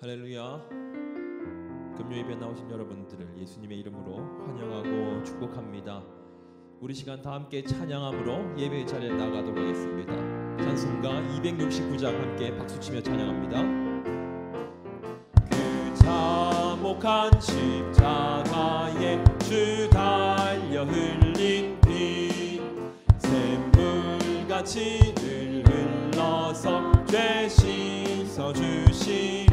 할렐루야. 금요예배 나오신 여러분들을 예수님의 이름으로 환영하고 축복합니다. 우리 시간 다 함께 찬양함으로 예배의 자리에 나가도록 하겠습니다. 찬송가 269장 함께 박수치며 찬양합니다. 그 참혹한 십자가에 주 달려 흘린 피 샘물같이 늘 흘러서 죄 씻어주시네.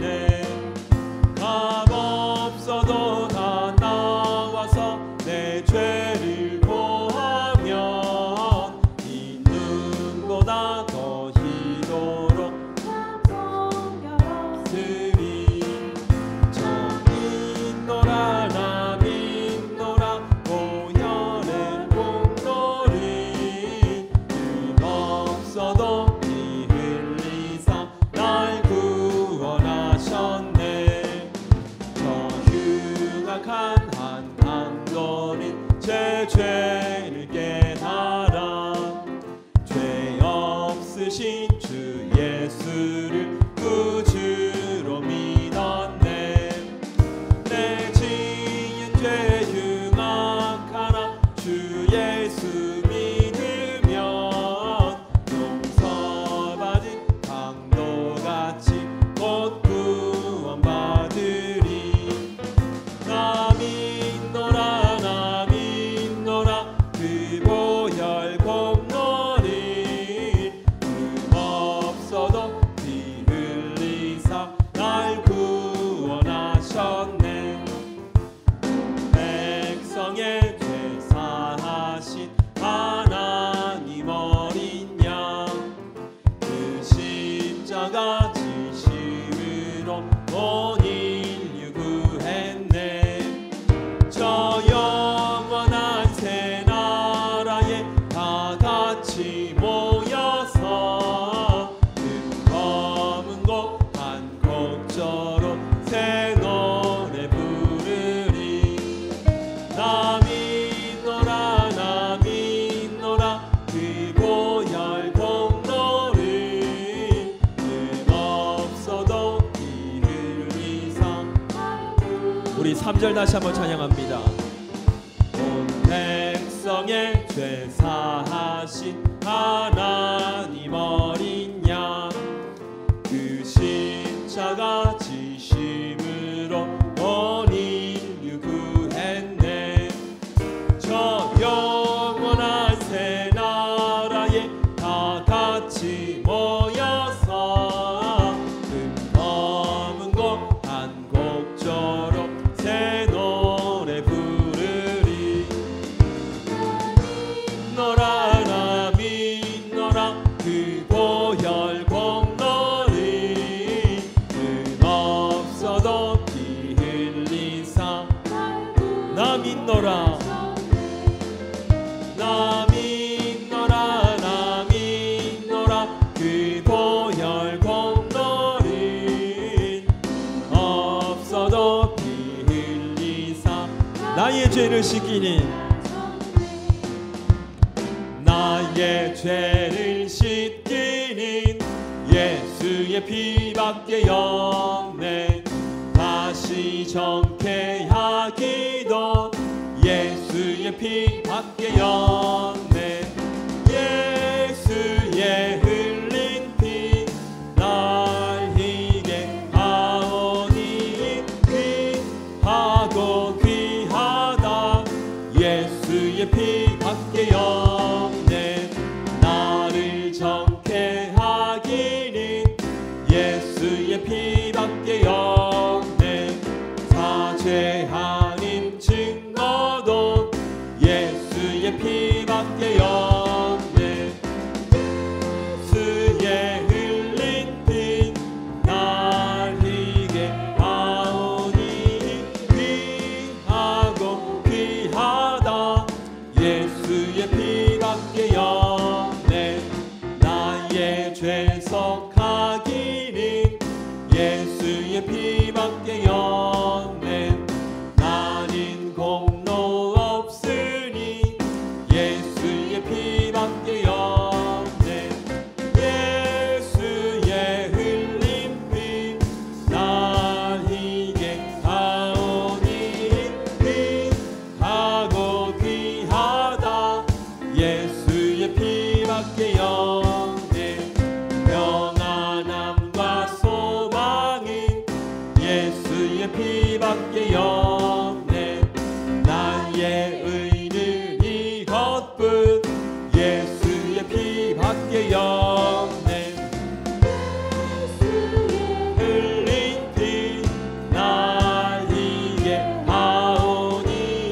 값없어도 다 나와서 내 죄를 고하면 이 눈보다 더 희도록 드리. 저 믿노라 나 믿노라 보혈의 공로리. 없어도 피 흘리사 날 구원하셨네. 저 흉악한 한 강도는 제 죄를 깨달아 죄 없으신 주 예수를 구주로 믿었네. 내 지은 죄 흉악하나 주 예수 믿으면 용서받은 강도같이 곧 구원받으리. 나 믿노라 나 믿노라 그 보혈 공로리. 없어도 피 흘리사 날 구원하셨네. 백성의 죄 사하신 하나님 어린 양. 그 십자가 지심으로 온 인류 구했네. 저 영원한 새 나라에 다 같이 모여서 그 검은 곳 한 곡조로 새 노래 부르리. 나 믿노라 나 믿노라 그 보혈 공로를. 없어도 피 흘리사. 우리 3절 다시 한번 찬양합니다. 온 백성의 죄 사하신 하나님 어린 양. 그 십자가 지심으로 온 인류 구했네. 저 영원한 새 나라에 다 같이 모여서 그 검은 곳 한 곡조로 새 노래 부르리. 믿노라 나 믿노라 그 보혈 공로리. 없어도 피 흘리사 나 믿노라 나 믿노라 나 믿노라 그 보혈 공로리. 없어도 피 흘리사 나의 죄를 씻기니. 나의 죄를 씻기는 예수의 피밖에 없네. 다시 정케하기도 예수의 피밖에 없네. 예수의 흘린 피 날 희게 하오니 귀하고 귀하다. 예수의 피밖에 없네. 나를 정케하기는 예수의 피밖에 없네. 사죄하는 증거도 예수의 피밖에 없네. 예수의 흘린 피 날 희게 하오니 귀하고 귀하다. 예수의 피밖에 없네. 나의 죄 속하기는 예수의 피밖에 없네. 나는 공로 없으니 예수의 피밖에 없네. 예수의 흘린 피 날 없네. 흘린 피 날 이게 하오니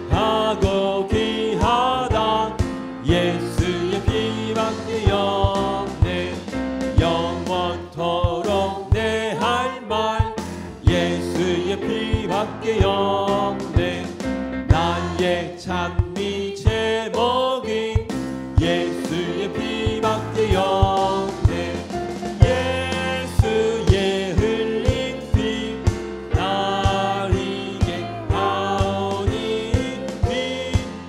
귀하고 귀하다. 예수의 피밖에 없네. 영원토록 내 할 말 예수의 피밖에 없네. 나의 찬미 제목인 예수의 피밖에 없네. 예수의 흘린 피 날 이게 하오니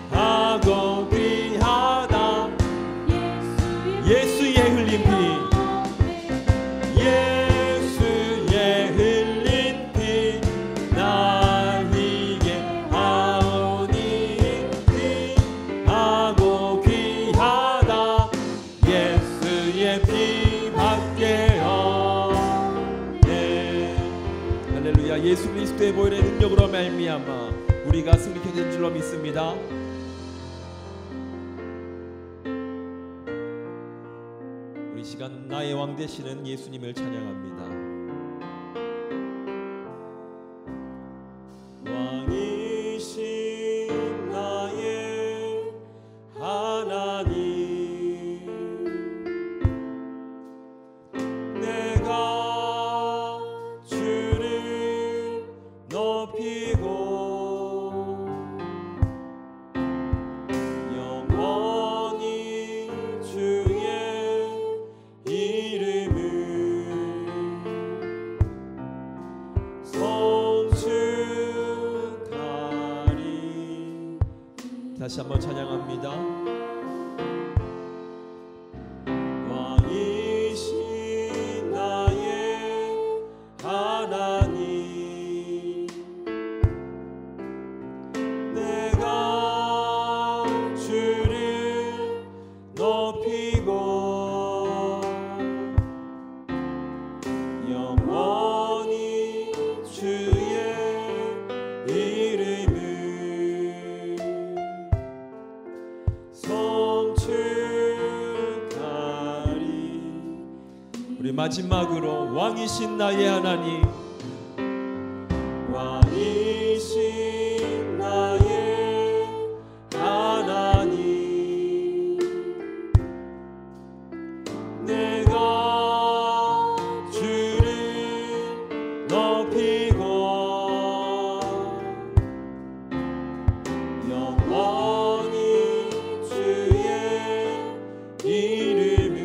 귀하고 귀하다. 예수의 흘린 피 예수의 흘린 피 날 이게 하오니 귀하고 귀하다. 예수의 피밖에 없네. 할렐루야. 예수 그리스도의 보혈의 능력으로 말미암아 우리가 승리케 된 줄로 믿습니다. 우리 시간 나의 왕 되시는 예수님을 찬양합니다. 왕이신 나의 하나님, 내가 주를 높이고 영원히 주의 이름을 송축하리. 다시 한번 찬양합니다. 왕이신 나의 하나님, 내가 주를 높이고 영원히 주의 이름을 송축하리. 우리 마지막으로 왕이신 나의 하나님, 왕이신 나의 하나님, 내가 주를 높이고 영원히 주의 이름을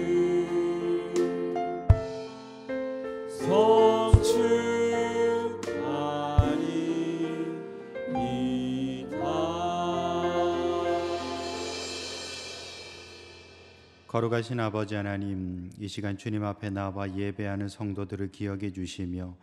거룩하신 아버지 하나님, 이 시간 주님 앞에 나와 예배하는 성도들을 기억해 주시며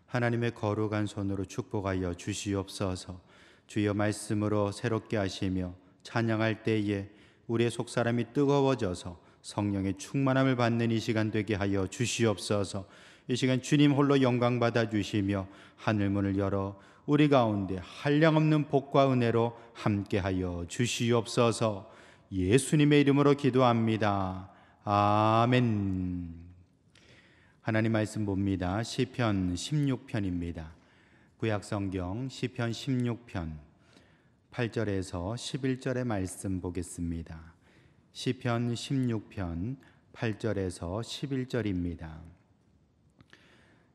하나님의 거룩한 손으로 축복하여 주시옵소서. 주여 말씀으로 새롭게 하시며 찬양할 때에 우리의 속사람이 뜨거워져서 성령의 충만함을 받는 이 시간 되게 하여 주시옵소서. 이 시간 주님 홀로 영광 받아 주시며 하늘문을 열어 우리 가운데 한량없는 복과 은혜로 함께하여 주시옵소서. 예수님의 이름으로 기도합니다. 아멘. 하나님 말씀 봅니다. 시편 16편입니다. 구약성경 시편 16편 8절에서 11절의 말씀 보겠습니다. 시편 16편 8절에서 11절입니다.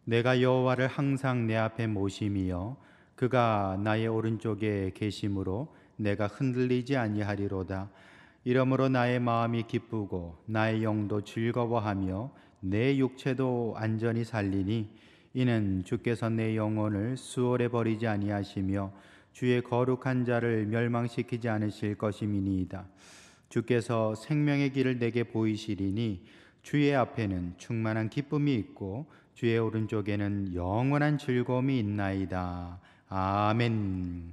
내가 여호와를 항상 내 앞에 모심이여 그가 나의 오른쪽에 계심으로 내가 흔들리지 아니하리로다. 이러므로 나의 마음이 기쁘고 나의 영도 즐거워하며 내 육체도 안전히 살리니 이는 주께서 내 영혼을 수월에 버리지 아니하시며 주의 거룩한 자를 멸망시키지 않으실 것임이니이다. 주께서 생명의 길을 내게 보이시리니 주의 앞에는 충만한 기쁨이 있고 주의 오른쪽에는 영원한 즐거움이 있나이다. 아멘.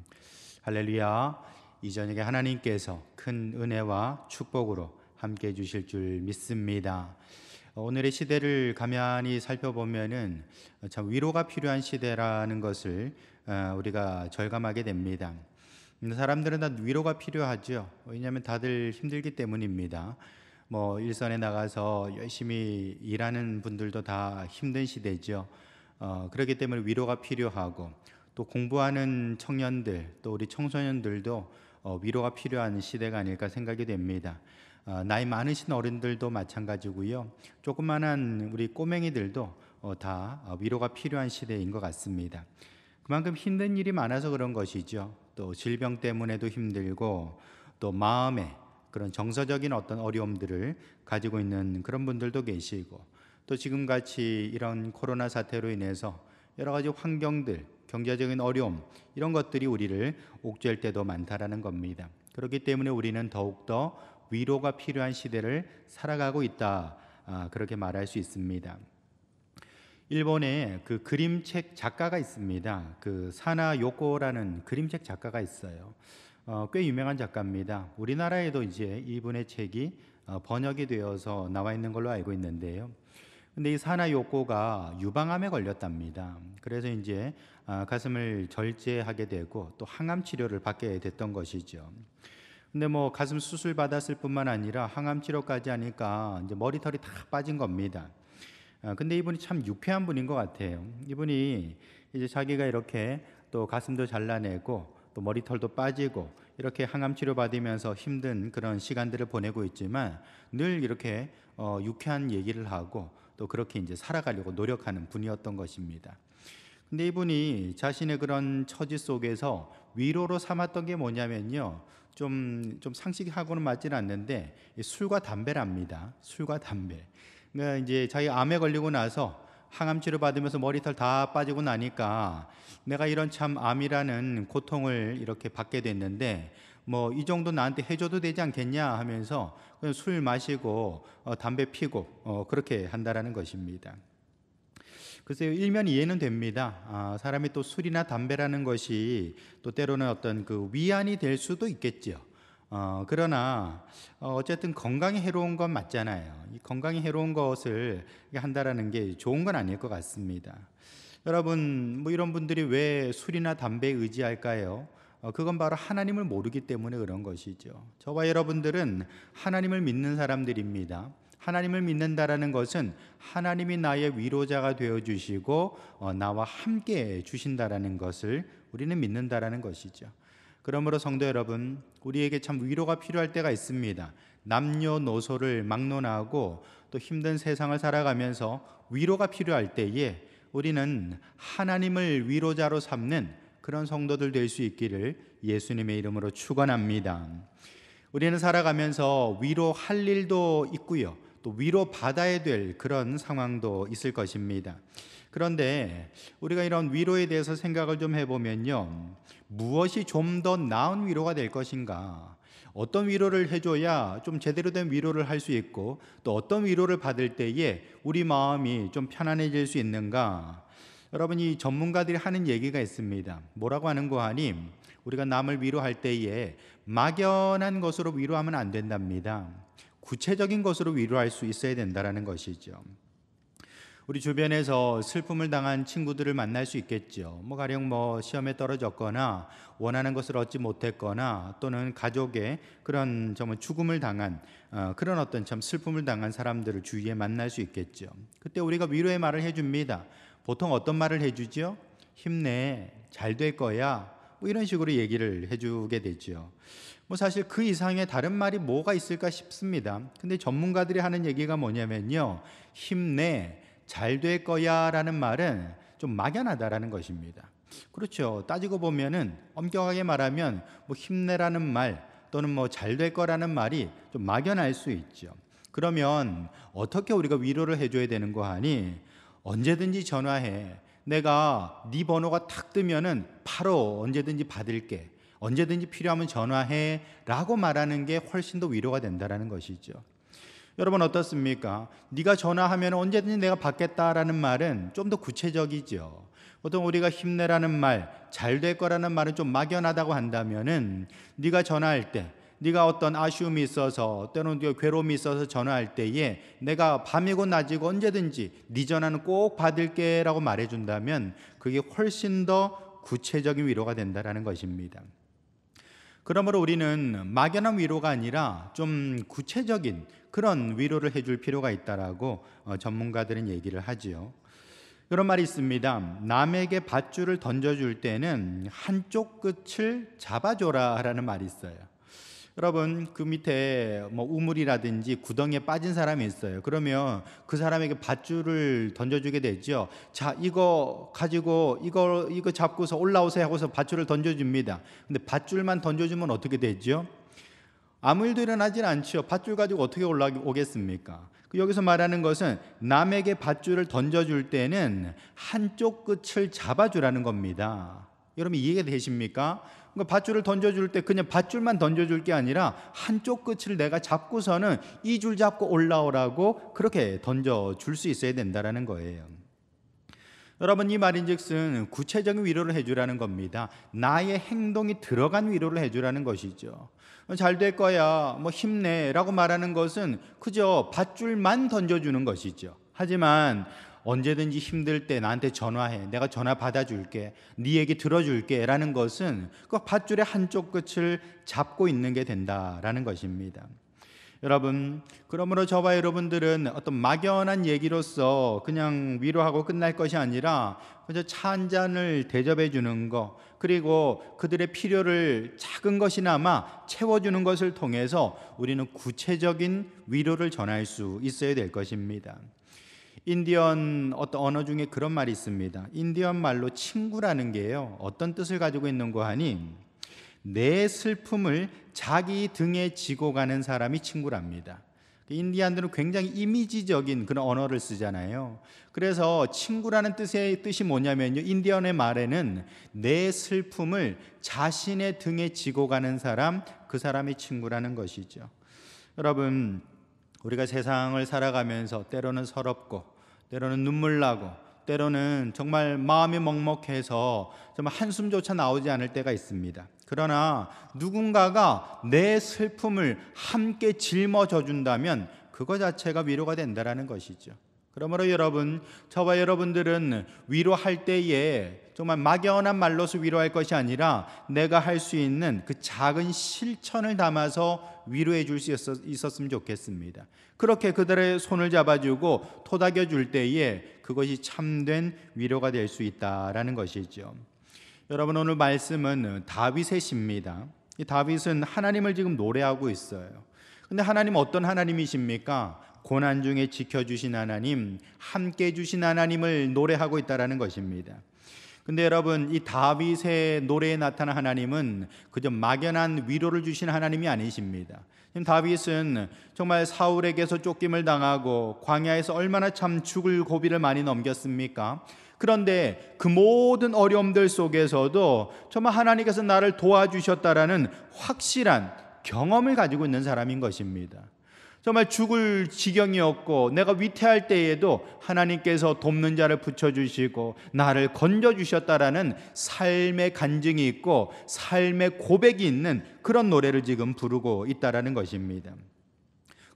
할렐루야. 이 저녁에 하나님께서 큰 은혜와 축복으로 함께 해주실 줄 믿습니다. 오늘의 시대를 가만히 살펴보면은 참 위로가 필요한 시대라는 것을 우리가 절감하게 됩니다. 사람들은 다 위로가 필요하죠. 왜냐하면 다들 힘들기 때문입니다. 뭐 일선에 나가서 열심히 일하는 분들도 다 힘든 시대죠. 그렇기 때문에 위로가 필요하고, 또 공부하는 청년들, 또 우리 청소년들도 위로가 필요한 시대가 아닐까 생각이 됩니다. 나이 많으신 어른들도 마찬가지고요. 조그만한 우리 꼬맹이들도 다 위로가 필요한 시대인 것 같습니다. 그만큼 힘든 일이 많아서 그런 것이죠. 또 질병 때문에도 힘들고, 또 마음에 그런 정서적인 어떤 어려움들을 가지고 있는 그런 분들도 계시고, 또 지금같이 이런 코로나 사태로 인해서 여러 가지 환경들, 경제적인 어려움, 이런 것들이 우리를 옥죄할 때도 많다라는 겁니다. 그렇기 때문에 우리는 더욱더 위로가 필요한 시대를 살아가고 있다, 그렇게 말할 수 있습니다. 일본에 그 그림책 작가가 있습니다. 그 사나 요코라는 그림책 작가가 있어요. 꽤 유명한 작가입니다. 우리나라에도 이제 이분의 책이 번역이 되어서 나와 있는 걸로 알고 있는데요. 근데 이 사나 요코가 유방암에 걸렸답니다. 그래서 이제 가슴을 절제하게 되고 또 항암 치료를 받게 됐던 것이죠. 근데 뭐 가슴 수술 받았을 뿐만 아니라 항암 치료까지 하니까 이제 머리털이 다 빠진 겁니다. 근데 이분이 참 유쾌한 분인 것 같아요. 이분이 이제 자기가 이렇게 또 가슴도 잘라내고 또 머리털도 빠지고 이렇게 항암 치료 받으면서 힘든 그런 시간들을 보내고 있지만 늘 이렇게 유쾌한 얘기를 하고 또 그렇게 이제 살아가려고 노력하는 분이었던 것입니다. 근데 이분이 자신의 그런 처지 속에서 위로로 삼았던 게 뭐냐면요, 좀 상식하고는 맞지는 않는데 술과 담배랍니다. 술과 담배. 그러니까 이제 자기 암에 걸리고 나서 항암 치료 받으면서 머리털 다 빠지고 나니까 내가 이런 참 암이라는 고통을 이렇게 받게 됐는데 뭐 이 정도 나한테 해줘도 되지 않겠냐 하면서 그냥 술 마시고 담배 피고 그렇게 한다라는 것입니다. 글쎄요, 일면 이해는 됩니다. 사람이 또 술이나 담배라는 것이 또 때로는 어떤 그 위안이 될 수도 있겠죠. 그러나 어쨌든 건강에 해로운 건 맞잖아요. 이 건강에 해로운 것을 한다라는 게 좋은 건 아닐 것 같습니다. 여러분, 뭐 이런 분들이 왜 술이나 담배에 의지할까요? 그건 바로 하나님을 모르기 때문에 그런 것이죠. 저와 여러분들은 하나님을 믿는 사람들입니다. 하나님을 믿는다라는 것은 하나님이 나의 위로자가 되어 주시고 나와 함께 주신다라는 것을 우리는 믿는다라는 것이죠. 그러므로 성도 여러분, 우리에게 참 위로가 필요할 때가 있습니다. 남녀노소를 막론하고 또 힘든 세상을 살아가면서 위로가 필요할 때에 우리는 하나님을 위로자로 삼는 그런 성도들 될 수 있기를 예수님의 이름으로 축원합니다. 우리는 살아가면서 위로할 일도 있고요, 또 위로 받아야 될 그런 상황도 있을 것입니다. 그런데 우리가 이런 위로에 대해서 생각을 좀 해보면요, 무엇이 좀 더 나은 위로가 될 것인가, 어떤 위로를 해줘야 좀 제대로 된 위로를 할 수 있고 또 어떤 위로를 받을 때에 우리 마음이 좀 편안해질 수 있는가. 여러분, 이 전문가들이 하는 얘기가 있습니다. 뭐라고 하는 거 하니, 우리가 남을 위로할 때에 막연한 것으로 위로하면 안 된답니다. 구체적인 것으로 위로할 수 있어야 된다는 것이죠. 우리 주변에서 슬픔을 당한 친구들을 만날 수 있겠죠. 가령 시험에 떨어졌거나 원하는 것을 얻지 못했거나 또는 가족의 그런 정말 죽음을 당한 그런 어떤 참 슬픔을 당한 사람들을 주위에 만날 수 있겠죠. 그때 우리가 위로의 말을 해줍니다. 보통 어떤 말을 해주죠? 힘내, 잘 될 거야, 이런 식으로 얘기를 해주게 되죠. 사실 그 이상의 다른 말이 뭐가 있을까 싶습니다. 근데 전문가들이 하는 얘기가 뭐냐면요, 힘내, 잘 될 거야 라는 말은 좀 막연하다라는 것입니다. 그렇죠. 따지고 보면은 엄격하게 말하면 힘내라는 말 또는 잘 될 거라는 말이 좀 막연할 수 있죠. 그러면 어떻게 우리가 위로를 해줘야 되는 거 하니, 언제든지 전화해. 내가 네 번호가 탁 뜨면은 바로 언제든지 받을게. 언제든지 필요하면 전화해 라고 말하는 게 훨씬 더 위로가 된다는 것이죠. 여러분 어떻습니까? 네가 전화하면 언제든지 내가 받겠다라는 말은 좀 더 구체적이죠. 보통 우리가 힘내라는 말, 잘 될 거라는 말은 좀 막연하다고 한다면은 네가 전화할 때, 네가 어떤 아쉬움이 있어서 때로는 괴로움이 있어서 전화할 때에 내가 밤이고 낮이고 언제든지 네 전화는 꼭 받을게 라고 말해준다면 그게 훨씬 더 구체적인 위로가 된다는 것입니다. 그러므로 우리는 막연한 위로가 아니라 좀 구체적인 그런 위로를 해줄 필요가 있다라고 전문가들은 얘기를 하지요. 그런 말이 있습니다. 남에게 밧줄을 던져줄 때는 한쪽 끝을 잡아줘라라는 말이 있어요. 여러분, 그 밑에 우물이라든지 구덩이에 빠진 사람이 있어요. 그러면 그 사람에게 밧줄을 던져주게 되죠. 자, 이거 가지고 이거 잡고서 올라오세요 하고서 밧줄을 던져줍니다. 근데 밧줄만 던져주면 어떻게 되죠? 아무 일도 일어나질 않죠. 밧줄 가지고 어떻게 올라오겠습니까? 여기서 말하는 것은 남에게 밧줄을 던져줄 때는 한쪽 끝을 잡아주라는 겁니다. 여러분 이해가 되십니까? 그러니까 밧줄을 던져줄 때 그냥 밧줄만 던져줄 게 아니라 한쪽 끝을 내가 잡고서는 이 줄 잡고 올라오라고 그렇게 던져줄 수 있어야 된다는 거예요. 여러분 이 말인즉슨 구체적인 위로를 해주라는 겁니다. 나의 행동이 들어간 위로를 해주라는 것이죠. 잘 될 거야, 힘내라고 말하는 것은 그저 밧줄만 던져주는 것이죠. 하지만 언제든지 힘들 때 나한테 전화해, 내가 전화 받아줄게, 네 얘기 들어줄게 라는 것은 그 밧줄의 한쪽 끝을 잡고 있는 게 된다라는 것입니다. 여러분, 그러므로 저와 여러분들은 어떤 막연한 얘기로서 그냥 위로하고 끝날 것이 아니라 그저 차 한 잔을 대접해 주는 거, 그리고 그들의 필요를 작은 것이나마 채워주는 것을 통해서 우리는 구체적인 위로를 전할 수 있어야 될 것입니다. 인디언 어떤 언어 중에 그런 말이 있습니다. 인디언 말로 친구라는 게요, 어떤 뜻을 가지고 있는 거 하니 내 슬픔을 자기 등에 지고 가는 사람이 친구랍니다. 인디안들은 굉장히 이미지적인 그런 언어를 쓰잖아요. 그래서 친구라는 뜻이 뭐냐면요, 인디언의 말에는 내 슬픔을 자신의 등에 지고 가는 사람, 그 사람이 친구라는 것이죠. 여러분, 우리가 세상을 살아가면서 때로는 서럽고 때로는 눈물 나고 때로는 정말 마음이 먹먹해서 정말 한숨조차 나오지 않을 때가 있습니다. 그러나 누군가가 내 슬픔을 함께 짊어져 준다면 그거 자체가 위로가 된다는 것이죠. 그러므로 여러분, 저와 여러분들은 위로할 때에 정말 막연한 말로서 위로할 것이 아니라 내가 할 수 있는 그 작은 실천을 담아서 위로해 줄 수 있었으면 좋겠습니다. 그렇게 그들의 손을 잡아주고 토닥여 줄 때에 그것이 참된 위로가 될 수 있다라는 것이죠. 여러분, 오늘 말씀은 다윗의 시입니다. 이 다윗은 하나님을 지금 노래하고 있어요. 근데 하나님 어떤 하나님이십니까? 고난 중에 지켜주신 하나님, 함께 해주신 하나님을 노래하고 있다는 것입니다. 근데 여러분, 이 다윗의 노래에 나타난 하나님은 그저 막연한 위로를 주신 하나님이 아니십니다. 다윗은 정말 사울에게서 쫓김을 당하고 광야에서 얼마나 참 죽을 고비를 많이 넘겼습니까? 그런데 그 모든 어려움들 속에서도 정말 하나님께서 나를 도와주셨다라는 확실한 경험을 가지고 있는 사람인 것입니다. 정말 죽을 지경이었고 내가 위태할 때에도 하나님께서 돕는 자를 붙여주시고 나를 건져주셨다라는 삶의 간증이 있고 삶의 고백이 있는 그런 노래를 지금 부르고 있다라는 것입니다.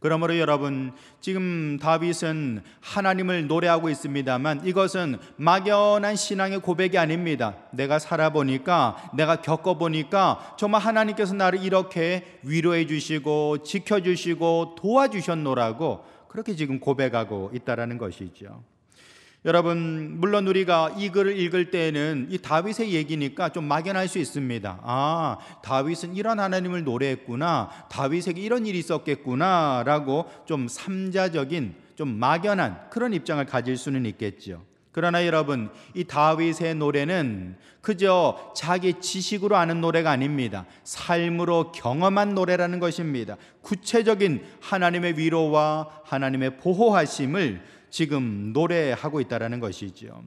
그러므로 여러분, 지금 다윗은 하나님을 노래하고 있습니다만 이것은 막연한 신앙의 고백이 아닙니다. 내가 살아보니까, 내가 겪어보니까 정말 하나님께서 나를 이렇게 위로해 주시고 지켜주시고 도와주셨노라고 그렇게 지금 고백하고 있다는 것이죠. 여러분, 물론 우리가 이 글을 읽을 때에는 이 다윗의 얘기니까 좀 막연할 수 있습니다. 아, 다윗은 이런 하나님을 노래했구나, 다윗에게 이런 일이 있었겠구나 라고 좀 삼자적인, 좀 막연한 그런 입장을 가질 수는 있겠죠. 그러나 여러분, 이 다윗의 노래는 그저 자기 지식으로 아는 노래가 아닙니다. 삶으로 경험한 노래라는 것입니다. 구체적인 하나님의 위로와 하나님의 보호하심을 지금 노래하고 있다는 것이죠.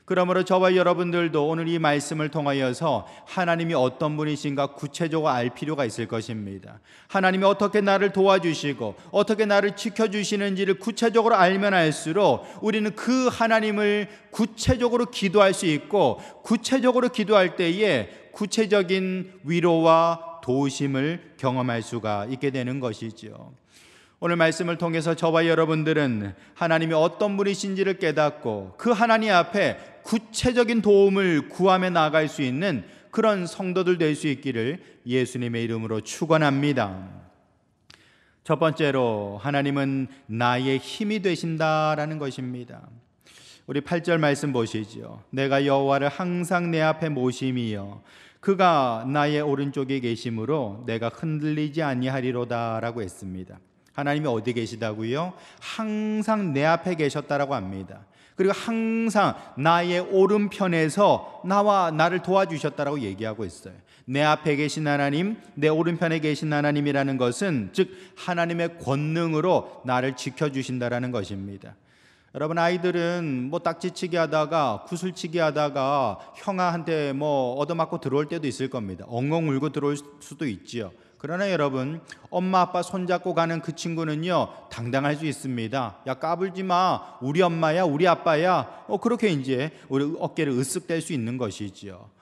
그러므로 저와 여러분들도 오늘 이 말씀을 통하여서 하나님이 어떤 분이신가 구체적으로 알 필요가 있을 것입니다. 하나님이 어떻게 나를 도와주시고 어떻게 나를 지켜주시는지를 구체적으로 알면 알수록 우리는 그 하나님을 구체적으로 기도할 수 있고, 구체적으로 기도할 때에 구체적인 위로와 도우심을 경험할 수가 있게 되는 것이죠. 오늘 말씀을 통해서 저와 여러분들은 하나님이 어떤 분이신지를 깨닫고 그 하나님 앞에 구체적인 도움을 구하며 나아갈 수 있는 그런 성도들 될 수 있기를 예수님의 이름으로 축원합니다. 첫 번째로 하나님은 나의 힘이 되신다라는 것입니다. 우리 8절 말씀 보시죠. 내가 여호와를 항상 내 앞에 모심이여 그가 나의 오른쪽에 계심으로 내가 흔들리지 아니하리로다라고 했습니다. 하나님이 어디 계시다고요? 항상 내 앞에 계셨다라고 합니다. 그리고 항상 나의 오른편에서 나를 도와주셨다라고 얘기하고 있어요. 내 앞에 계신 하나님, 내 오른편에 계신 하나님이라는 것은 즉 하나님의 권능으로 나를 지켜주신다라는 것입니다. 여러분, 아이들은 딱지치기 하다가 구슬치기 하다가 형아한테 얻어맞고 들어올 때도 있을 겁니다. 엉엉 울고 들어올 수도 있지요. 그러나 여러분, 엄마 아빠 손잡고 가는 그 친구는요 당당할 수 있습니다. 야, 까불지 마, 우리 엄마야, 우리 아빠야. 그렇게 이제 우리 어깨를 으쓱댈 수 있는 것이지요.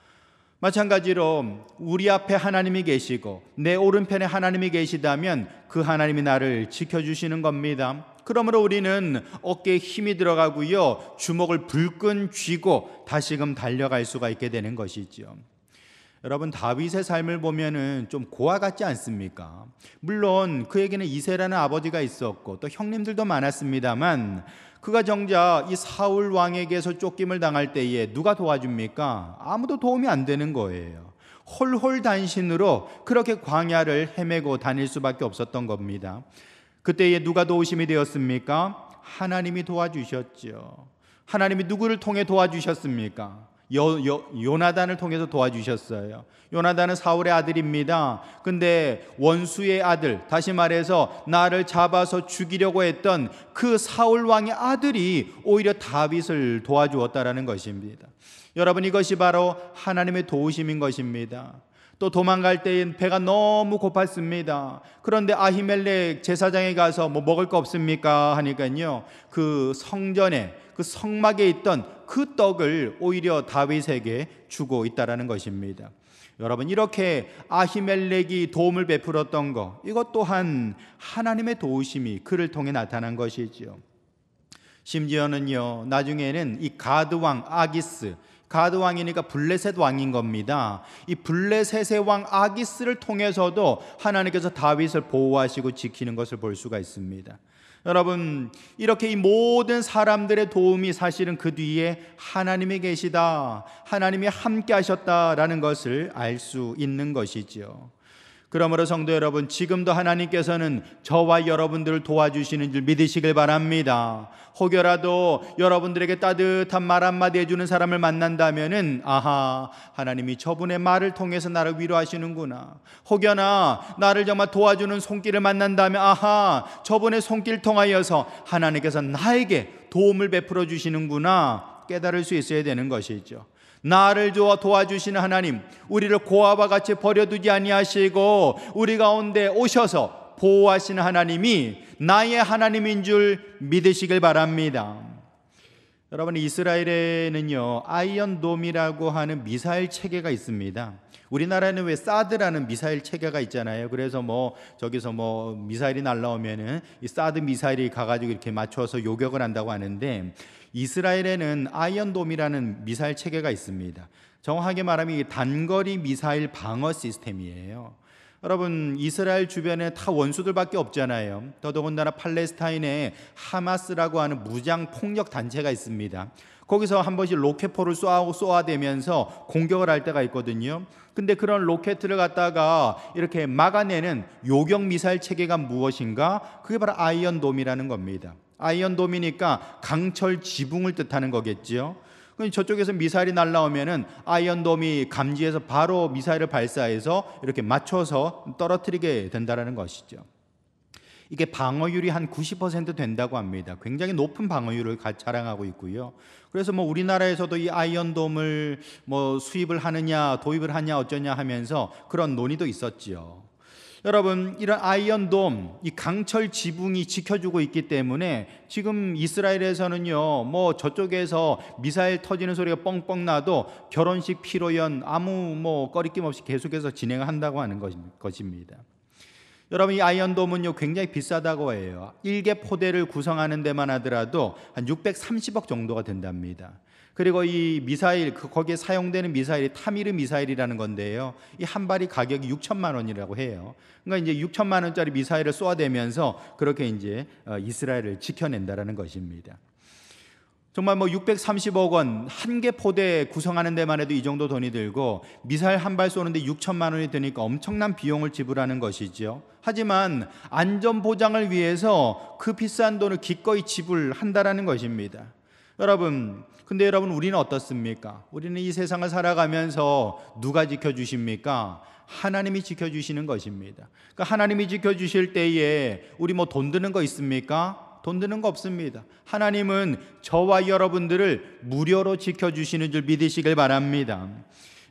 마찬가지로 우리 앞에 하나님이 계시고 내 오른편에 하나님이 계시다면 그 하나님이 나를 지켜주시는 겁니다. 그러므로 우리는 어깨에 힘이 들어가고요 주먹을 불끈 쥐고 다시금 달려갈 수가 있게 되는 것이죠. 여러분, 다윗의 삶을 보면은 좀 고아 같지 않습니까? 물론 그에게는 이새라는 아버지가 있었고 또 형님들도 많았습니다만 그가 정작 이 사울 왕에게서 쫓김을 당할 때에 누가 도와줍니까? 아무도 도움이 안 되는 거예요. 홀홀단신으로 그렇게 광야를 헤매고 다닐 수밖에 없었던 겁니다. 그때에 누가 도우심이 되었습니까? 하나님이 도와주셨죠. 하나님이 누구를 통해 도와주셨습니까? 요나단을 통해서 도와주셨어요. 요나단은 사울의 아들입니다. 근데 원수의 아들, 다시 말해서 나를 잡아서 죽이려고 했던 그 사울 왕의 아들이 오히려 다윗을 도와주었다라는 것입니다. 여러분, 이것이 바로 하나님의 도우심인 것입니다. 또 도망갈 때엔 배가 너무 고팠습니다. 그런데 아히멜렉 제사장에 가서 먹을 거 없습니까? 하니까요 그 성전에 그 성막에 있던 그 떡을 오히려 다윗에게 주고 있다라는 것입니다. 여러분, 이렇게 아히멜렉이 도움을 베풀었던 것, 이것 또한 하나님의 도우심이 그를 통해 나타난 것이지요. 심지어는요 나중에는 이 가드 왕 아기스, 가드 왕이니까 블레셋 왕인 겁니다. 이 블레셋의 왕 아기스를 통해서도 하나님께서 다윗을 보호하시고 지키는 것을 볼 수가 있습니다. 여러분, 이렇게 이 모든 사람들의 도움이 사실은 그 뒤에 하나님이 계시다, 하나님이 함께 하셨다라는 것을 알 수 있는 것이죠. 그러므로 성도 여러분, 지금도 하나님께서는 저와 여러분들을 도와주시는 줄 믿으시길 바랍니다. 혹여라도 여러분들에게 따뜻한 말 한마디 해주는 사람을 만난다면은 아하, 하나님이 저분의 말을 통해서 나를 위로하시는구나. 혹여나 나를 정말 도와주는 손길을 만난다면 아하, 저분의 손길 통하여서 하나님께서 나에게 도움을 베풀어 주시는구나 깨달을 수 있어야 되는 것이죠. 나를 도와주시는 하나님, 우리를 고아와 같이 버려두지 아니하시고 우리 가운데 오셔서 보호하시는 하나님이 나의 하나님인 줄 믿으시길 바랍니다. 여러분, 이스라엘에는요 아이언돔이라고 하는 미사일 체계가 있습니다. 우리나라에는 왜 사드라는 미사일 체계가 있잖아요. 그래서 저기서 미사일이 날라오면은 이 사드 미사일이 가가지고 이렇게 맞춰서 요격을 한다고 하는데, 이스라엘에는 아이언돔이라는 미사일 체계가 있습니다. 정확하게 말하면 이게 단거리 미사일 방어 시스템이에요. 여러분, 이스라엘 주변에 다 원수들밖에 없잖아요. 더더군다나 팔레스타인에 하마스라고 하는 무장 폭력 단체가 있습니다. 거기서 한 번씩 로켓포를 쏘아대면서 공격을 할 때가 있거든요. 근데 그런 로켓을 갖다가 이렇게 막아내는 요격 미사일 체계가 무엇인가? 그게 바로 아이언돔이라는 겁니다. 아이언돔이니까 강철 지붕을 뜻하는 거겠죠. 저쪽에서 미사일이 날라오면은 아이언돔이 감지해서 바로 미사일을 발사해서 이렇게 맞춰서 떨어뜨리게 된다는 것이죠. 이게 방어율이 한 90% 된다고 합니다. 굉장히 높은 방어율을 자랑하고 있고요. 그래서 우리나라에서도 이 아이언돔을 수입을 하느냐 도입을 하냐 어쩌냐 하면서 그런 논의도 있었지요. 여러분, 이런 아이언돔, 이 강철 지붕이 지켜주고 있기 때문에 지금 이스라엘에서는요 저쪽에서 미사일 터지는 소리가 뻥뻥 나도 결혼식 피로연 아무 꺼리낌 없이 계속해서 진행을 한다고 하는 것입니다. 여러분, 이 아이언돔은요 굉장히 비싸다고 해요. 1개 포대를 구성하는 데만 하더라도 한 630억 정도가 된답니다. 그리고 이 미사일, 거기에 사용되는 미사일이 타미르 미사일이라는 건데요. 이 한 발이 가격이 6천만 원이라고 해요. 그러니까 이제 6천만 원짜리 미사일을 쏘아대면서 그렇게 이제 이스라엘을 지켜낸다라는 것입니다. 정말 뭐 630억 원 한 개 포대 구성하는 데만 해도 이 정도 돈이 들고 미사일 한 발 쏘는데 6천만 원이 드니까 엄청난 비용을 지불하는 것이죠. 하지만 안전 보장을 위해서 그 비싼 돈을 기꺼이 지불한다라는 것입니다. 근데 여러분 우리는 어떻습니까? 우리는 이 세상을 살아가면서 누가 지켜주십니까? 하나님이 지켜주시는 것입니다. 그러니까 하나님이 지켜주실 때에 우리 뭐 돈 드는 거 있습니까? 돈 드는 거 없습니다. 하나님은 저와 여러분들을 무료로 지켜주시는 줄 믿으시길 바랍니다.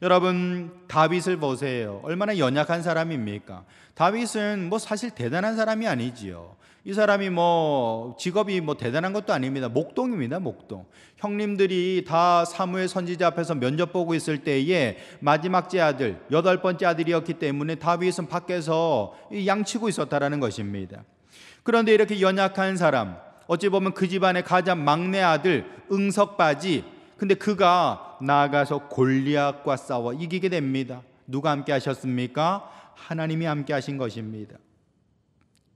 여러분 다윗을 보세요. 얼마나 연약한 사람입니까? 다윗은 뭐 사실 대단한 사람이 아니지요. 이 사람이 뭐 직업이 뭐 대단한 것도 아닙니다. 목동입니다. 목동. 형님들이 다 사무엘 선지자 앞에서 면접 보고 있을 때에 마지막째 아들, 8번째 아들이었기 때문에 다윗은 밖에서 양치고 있었다라는 것입니다. 그런데 이렇게 연약한 사람, 어찌 보면 그 집안의 가장 막내 아들 응석바지, 근데 그가 나아가서 골리앗과 싸워 이기게 됩니다. 누가 함께 하셨습니까? 하나님이 함께 하신 것입니다.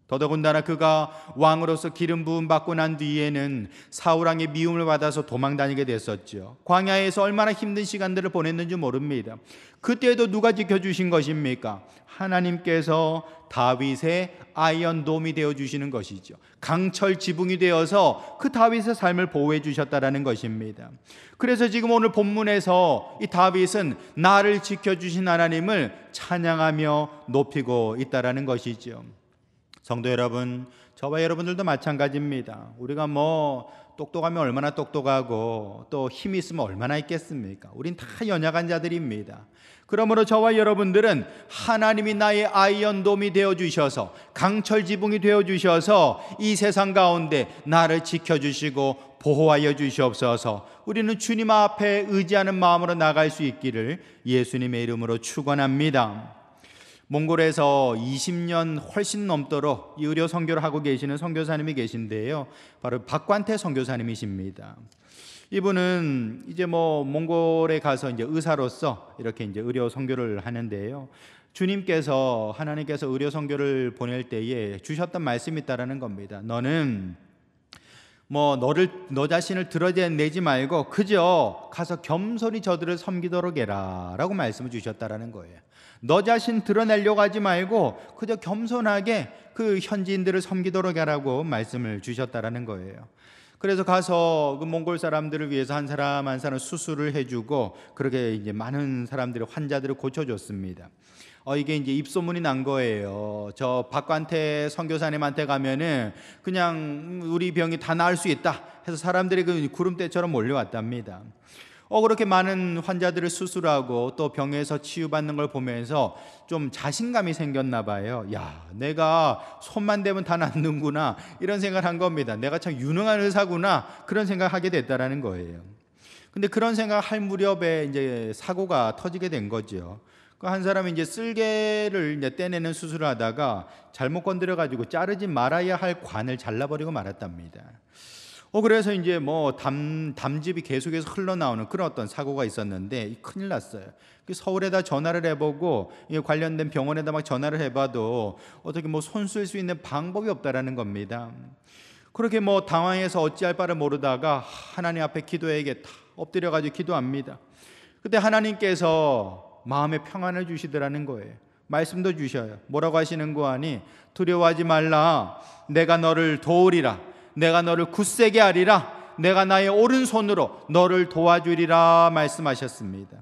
더더군다나 그가 왕으로서 기름 부음 받고 난 뒤에는 사울왕의 미움을 받아서 도망 다니게 됐었죠. 광야에서 얼마나 힘든 시간들을 보냈는지 모릅니다. 그때도 누가 지켜주신 것입니까? 하나님께서 다윗의 아이언돔이 되어주시는 것이죠. 강철 지붕이 되어서 그 다윗의 삶을 보호해 주셨다라는 것입니다. 그래서 지금 오늘 본문에서 이 다윗은 나를 지켜주신 하나님을 찬양하며 높이고 있다라는 것이죠. 성도 여러분, 저와 여러분들도 마찬가지입니다. 우리가 뭐 똑똑하면 얼마나 똑똑하고 또 힘이 있으면 얼마나 있겠습니까? 우린 다 연약한 자들입니다. 그러므로 저와 여러분들은 하나님이 나의 아이언돔이 되어주셔서 강철 지붕이 되어주셔서 이 세상 가운데 나를 지켜주시고 보호하여 주시옵소서. 우리는 주님 앞에 의지하는 마음으로 나갈 수 있기를 예수님의 이름으로 축원합니다. 몽골에서 20년 훨씬 넘도록 이 의료 선교를 하고 계시는 선교사님이 계신데요. 바로 박관태 선교사님이십니다. 이분은 이제 뭐 몽골에 가서 이제 의사로서 이렇게 이제 의료 선교를 하는데요. 주님께서 하나님께서 의료 선교를 보낼 때에 주셨던 말씀이 있다라는 겁니다. 너는 뭐 너 자신을 드러내지 말고 그저 가서 겸손히 저들을 섬기도록 해라라고 말씀을 주셨다라는 거예요. 너 자신 드러내려고 하지 말고 그저 겸손하게 그 현지인들을 섬기도록 하라고 말씀을 주셨다라는 거예요. 그래서 가서 그 몽골 사람들을 위해서 한 사람 한 사람 수술을 해주고 그렇게 이제 많은 사람들의 환자들을 고쳐줬습니다. 이게 이제 입소문이 난 거예요. 저 박관태 선교사님한테 가면은 그냥 우리 병이 다 나을 수 있다 해서 사람들이 그 구름대처럼 몰려왔답니다. 그렇게 많은 환자들을 수술하고 또 병에서 치유받는 걸 보면서 좀 자신감이 생겼나 봐요. 야, 내가 손만 대면 다 낫는구나 이런 생각을 한 겁니다. 내가 참 유능한 의사구나 그런 생각을 하게 됐다라는 거예요. 근데 그런 생각을 할 무렵에 이제 사고가 터지게 된 거죠. 한 사람이 이제 쓸개를 이제 떼내는 수술을 하다가 잘못 건드려 가지고 자르지 말아야 할 관을 잘라버리고 말았답니다. 그래서 이제 뭐 담즙이 계속해서 흘러나오는 그런 어떤 사고가 있었는데 큰일 났어요. 서울에다 전화를 해보고 관련된 병원에다 막 전화를 해봐도 어떻게 뭐 손 쓸 수 있는 방법이 없다라는 겁니다. 그렇게 뭐 당황해서 어찌할 바를 모르다가 하나님 앞에 기도해야겠다 엎드려가지고 기도합니다. 그때 하나님께서 마음의 평안을 주시더라는 거예요. 말씀도 주셔요. 뭐라고 하시는 거 아니? 두려워하지 말라. 내가 너를 도우리라. 내가 너를 굳세게 하리라. 내가 나의 오른손으로 너를 도와주리라 말씀하셨습니다.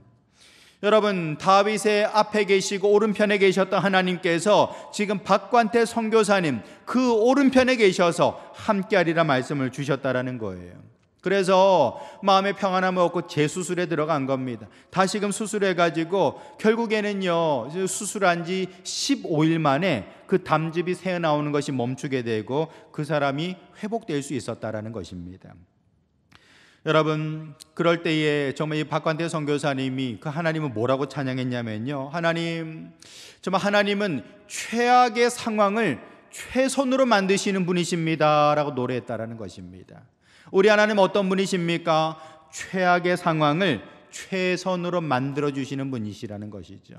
여러분, 다윗의 앞에 계시고 오른편에 계셨던 하나님께서 지금 박관태 선교사님 그 오른편에 계셔서 함께하리라 말씀을 주셨다라는 거예요. 그래서 마음의 평안함을 얻고 재수술에 들어간 겁니다. 다시금 수술해가지고 결국에는요 수술한 지 15일 만에 그 담즙이 새어나오는 것이 멈추게 되고 그 사람이 회복될 수 있었다라는 것입니다. 여러분, 그럴 때에 정말 이 박관태 선교사님이 그 하나님은 뭐라고 찬양했냐면요, 정말 하나님은 최악의 상황을 최선으로 만드시는 분이십니다 라고 노래했다라는 것입니다. 우리 하나님 어떤 분이십니까? 최악의 상황을 최선으로 만들어 주시는 분이시라는 것이죠.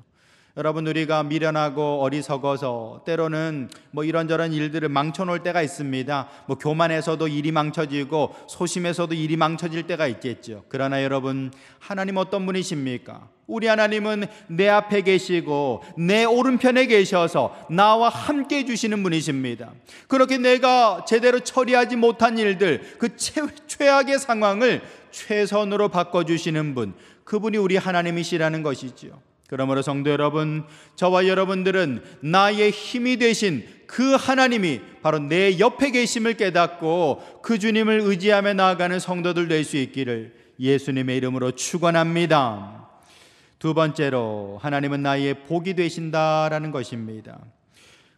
여러분, 우리가 미련하고 어리석어서 때로는 이런저런 일들을 망쳐놓을 때가 있습니다. 교만에서도 일이 망쳐지고 소심에서도 일이 망쳐질 때가 있겠죠. 그러나 여러분, 하나님 어떤 분이십니까? 우리 하나님은 내 앞에 계시고 내 오른편에 계셔서 나와 함께 해주시는 분이십니다. 그렇게 내가 제대로 처리하지 못한 일들, 그 최악의 상황을 최선으로 바꿔주시는 분, 그분이 우리 하나님이시라는 것이죠. 그러므로 성도 여러분, 저와 여러분들은 나의 힘이 되신 그 하나님이 바로 내 옆에 계심을 깨닫고 그 주님을 의지하며 나아가는 성도들 될 수 있기를 예수님의 이름으로 축원합니다. 두 번째로, 하나님은 나의 복이 되신다라는 것입니다.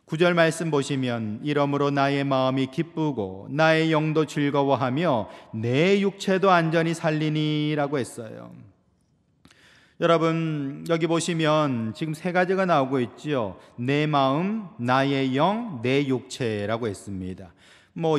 9절 말씀 보시면, 이러므로 나의 마음이 기쁘고 나의 영도 즐거워하며 내 육체도 안전히 살리니라고 했어요. 여러분, 여기 보시면 지금 세 가지가 나오고 있죠. 내 마음, 나의 영, 내 육체라고 했습니다.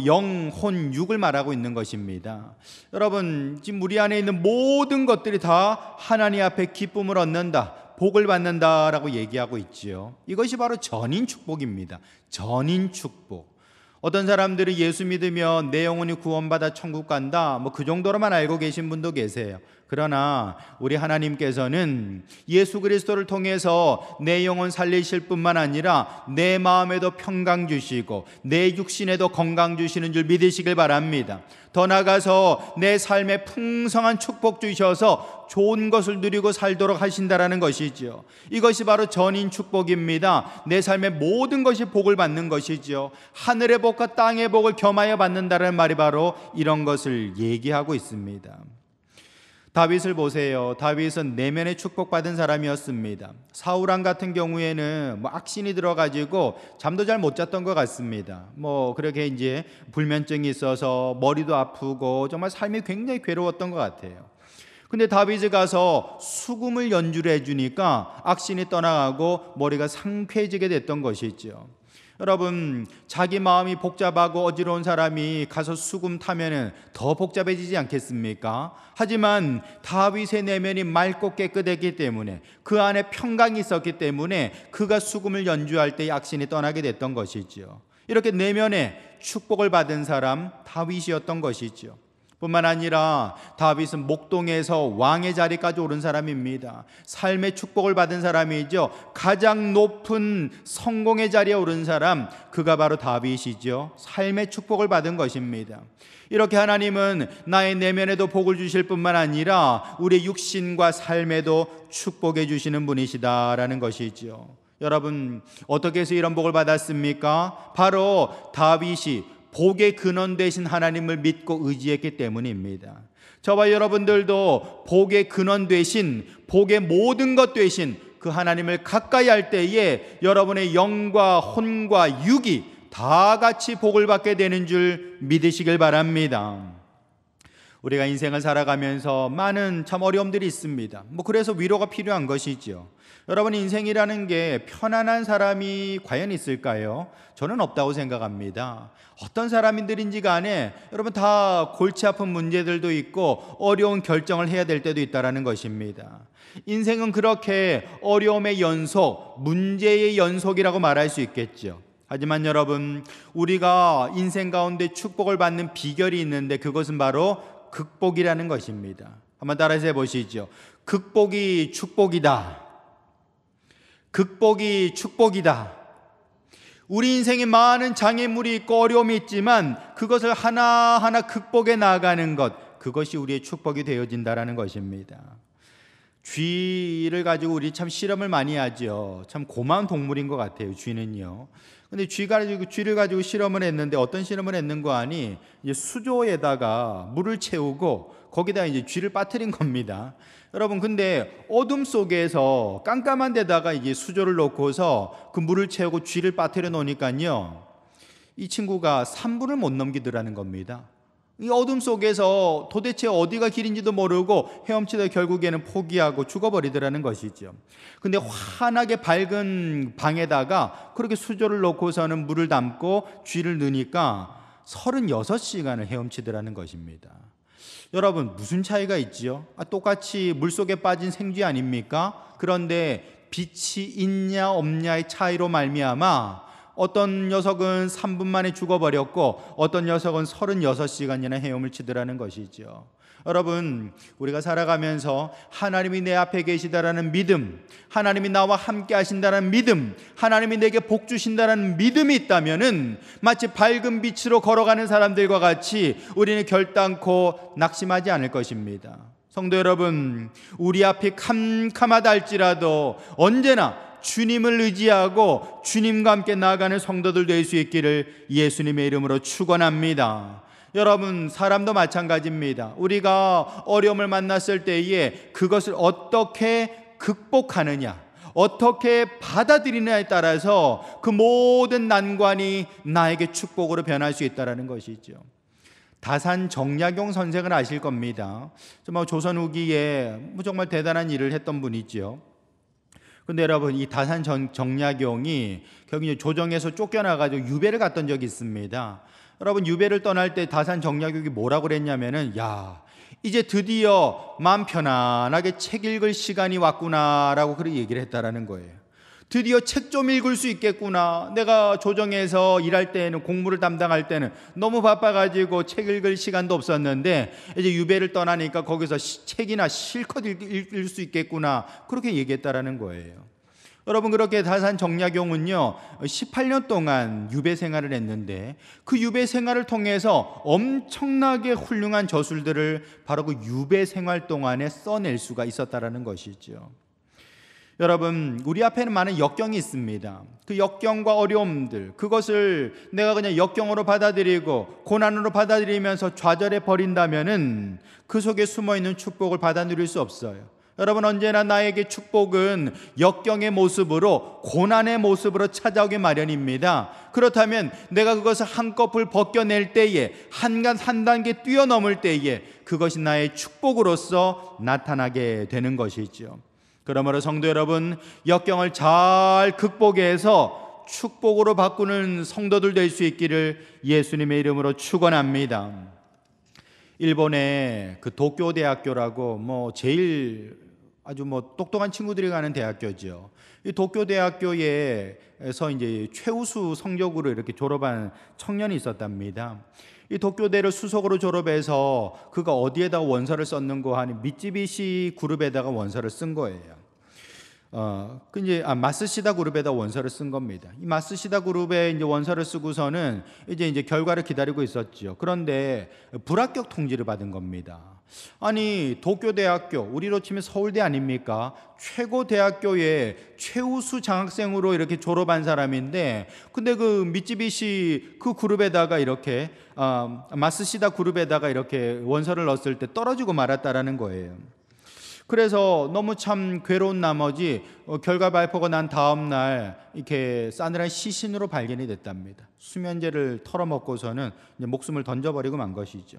영, 혼, 육을 말하고 있는 것입니다. 여러분, 지금 우리 안에 있는 모든 것들이 다 하나님 앞에 기쁨을 얻는다, 복을 받는다라고 얘기하고 있지요. 이것이 바로 전인 축복입니다. 전인 축복. 어떤 사람들이 예수 믿으면 내 영혼이 구원받아 천국 간다, 그 정도로만 알고 계신 분도 계세요. 그러나 우리 하나님께서는 예수 그리스도를 통해서 내 영혼 살리실 뿐만 아니라 내 마음에도 평강 주시고 내 육신에도 건강 주시는 줄 믿으시길 바랍니다. 더 나아가서 내 삶에 풍성한 축복 주셔서 좋은 것을 누리고 살도록 하신다라는 것이죠. 이것이 바로 전인 축복입니다. 내 삶의 모든 것이 복을 받는 것이죠. 하늘의 복과 땅의 복을 겸하여 받는다는 말이 바로 이런 것을 얘기하고 있습니다. 다윗을 보세요. 다윗은 내면의 축복받은 사람이었습니다. 사울왕 같은 경우에는 악신이 들어가지고 잠도 잘 못 잤던 것 같습니다. 그렇게 이제 불면증이 있어서 머리도 아프고 정말 삶이 굉장히 괴로웠던 것 같아요. 근데 다윗이 가서 수금을 연주를 해주니까 악신이 떠나가고 머리가 상쾌해지게 됐던 것이죠. 여러분, 자기 마음이 복잡하고 어지러운 사람이 가서 수금 타면은 더 복잡해지지 않겠습니까? 하지만 다윗의 내면이 맑고 깨끗했기 때문에, 그 안에 평강이 있었기 때문에 그가 수금을 연주할 때 악신이 떠나게 됐던 것이죠. 이렇게 내면에 축복을 받은 사람 다윗이었던 것이죠. 뿐만 아니라 다윗은 목동에서 왕의 자리까지 오른 사람입니다. 삶의 축복을 받은 사람이죠. 가장 높은 성공의 자리에 오른 사람, 그가 바로 다윗이죠. 삶의 축복을 받은 것입니다. 이렇게 하나님은 나의 내면에도 복을 주실 뿐만 아니라 우리의 육신과 삶에도 축복해 주시는 분이시다라는 것이죠. 여러분, 어떻게 해서 이런 복을 받았습니까? 바로 다윗이 복의 근원 되신 하나님을 믿고 의지했기 때문입니다. 저와 여러분들도 복의 근원 되신, 복의 모든 것 되신 그 하나님을 가까이 할 때에 여러분의 영과 혼과 육이 다 같이 복을 받게 되는 줄 믿으시길 바랍니다. 우리가 인생을 살아가면서 많은 참 어려움들이 있습니다. 그래서 위로가 필요한 것이죠. 여러분, 인생이라는 게 편안한 사람이 과연 있을까요? 저는 없다고 생각합니다. 어떤 사람들인지 간에 여러분 다 골치 아픈 문제들도 있고 어려운 결정을 해야 될 때도 있다는 것입니다. 인생은 그렇게 어려움의 연속, 문제의 연속이라고 말할 수 있겠죠. 하지만 여러분, 우리가 인생 가운데 축복을 받는 비결이 있는데 그것은 바로 극복이라는 것입니다. 한번 따라서 해보시죠. 극복이 축복이다. 극복이 축복이다. 우리 인생에 많은 장애물이 있고 어려움이 있지만 그것을 하나하나 극복해 나아가는 것, 그것이 우리의 축복이 되어진다는 것입니다. 쥐를 가지고 우리 참 실험을 많이 하죠. 참 고마운 동물인 것 같아요, 쥐는요. 근데 쥐를 가지고 실험을 했는데 어떤 실험을 했는가 하니 이제 수조에다가 물을 채우고 거기다 이제 쥐를 빠뜨린 겁니다. 여러분, 근데 어둠 속에서 깜깜한 데다가 이게 수조를 놓고서 그 물을 채우고 쥐를 빠뜨려 놓으니까요, 이 친구가 3분을 못 넘기더라는 겁니다. 이 어둠 속에서 도대체 어디가 길인지도 모르고 헤엄치다 결국에는 포기하고 죽어버리더라는 것이죠. 근데 환하게 밝은 방에다가 그렇게 수조를 놓고서는 물을 담고 쥐를 넣으니까 36시간을 헤엄치더라는 것입니다. 여러분, 무슨 차이가 있지요? 똑같이 물속에 빠진 생쥐 아닙니까? 그런데 빛이 있냐 없냐의 차이로 말미암아 어떤 녀석은 3분 만에 죽어버렸고 어떤 녀석은 36시간이나 헤엄을 치더라는 것이죠. 여러분, 우리가 살아가면서 하나님이 내 앞에 계시다라는 믿음, 하나님이 나와 함께 하신다는 믿음, 하나님이 내게 복 주신다는 믿음이 있다면은 마치 밝은 빛으로 걸어가는 사람들과 같이 우리는 결단코 낙심하지 않을 것입니다. 성도 여러분, 우리 앞이 캄캄하다 할지라도 언제나 주님을 의지하고 주님과 함께 나아가는 성도들 될 수 있기를 예수님의 이름으로 축원합니다. 여러분, 사람도 마찬가지입니다. 우리가 어려움을 만났을 때에 그것을 어떻게 극복하느냐, 어떻게 받아들이느냐에 따라서 그 모든 난관이 나에게 축복으로 변할 수 있다는 것이죠. 다산 정약용 선생을 아실 겁니다. 정말 조선 후기에 정말 대단한 일을 했던 분이죠. 근데 여러분, 이 다산 정약용이 결국 조정에서 쫓겨나가지고 유배를 갔던 적이 있습니다. 여러분, 유배를 떠날 때 다산 정약용이 뭐라고 그랬냐면은, 야, 이제 드디어 마음 편안하게 책 읽을 시간이 왔구나라고 그렇게 얘기를 했다라는 거예요. 드디어 책 좀 읽을 수 있겠구나. 내가 조정에서 일할 때는, 공무를 담당할 때는 너무 바빠가지고 책 읽을 시간도 없었는데 이제 유배를 떠나니까 거기서 책이나 실컷 읽을 수 있겠구나, 그렇게 얘기했다라는 거예요. 여러분, 그렇게 다산 정약용은요 18년 동안 유배 생활을 했는데 그 유배 생활을 통해서 엄청나게 훌륭한 저술들을 바로 그 유배 생활 동안에 써낼 수가 있었다라는 것이죠. 여러분, 우리 앞에는 많은 역경이 있습니다. 그 역경과 어려움들, 그것을 내가 그냥 역경으로 받아들이고 고난으로 받아들이면서 좌절해 버린다면은 그 속에 숨어있는 축복을 받아 누릴 수 없어요. 여러분, 언제나 나에게 축복은 역경의 모습으로, 고난의 모습으로 찾아오기 마련입니다. 그렇다면 내가 그것을 한꺼풀 벗겨낼 때에, 한 단계 뛰어넘을 때에 그것이 나의 축복으로서 나타나게 되는 것이죠. 그러므로 성도 여러분, 역경을 잘 극복해서 축복으로 바꾸는 성도들 될 수 있기를 예수님의 이름으로 축원합니다. 일본의 그 도쿄 대학교라고 제일 아주 똑똑한 친구들이 가는 대학교죠. 이 도쿄 대학교에서 이제 최우수 성적으로 이렇게 졸업한 청년이 있었답니다. 이 도쿄대를 수석으로 졸업해서 그가 어디에다가 원서를 썼는고 하니 미쯔비시 그룹에다가 원서를 쓴 거예요. 마쓰시다 그룹에다 원서를 쓴 겁니다. 이 마쓰시다 그룹에 이제 원서를 쓰고서는 이제 결과를 기다리고 있었죠. 그런데 불합격 통지를 받은 겁니다. 아니, 도쿄대학교, 우리로 치면 서울대 아닙니까? 최고 대학교의 최우수 장학생으로 이렇게 졸업한 사람인데, 근데 그 미쯔비시 그 그룹에다가 이렇게 마쓰시다 그룹에다가 이렇게 원서를 넣었을 때 떨어지고 말았다라는 거예요. 그래서 너무 참 괴로운 나머지 결과 발표가 난 다음 날 이렇게 싸늘한 시신으로 발견이 됐답니다. 수면제를 털어먹고서는 이제 목숨을 던져버리고 만 것이죠.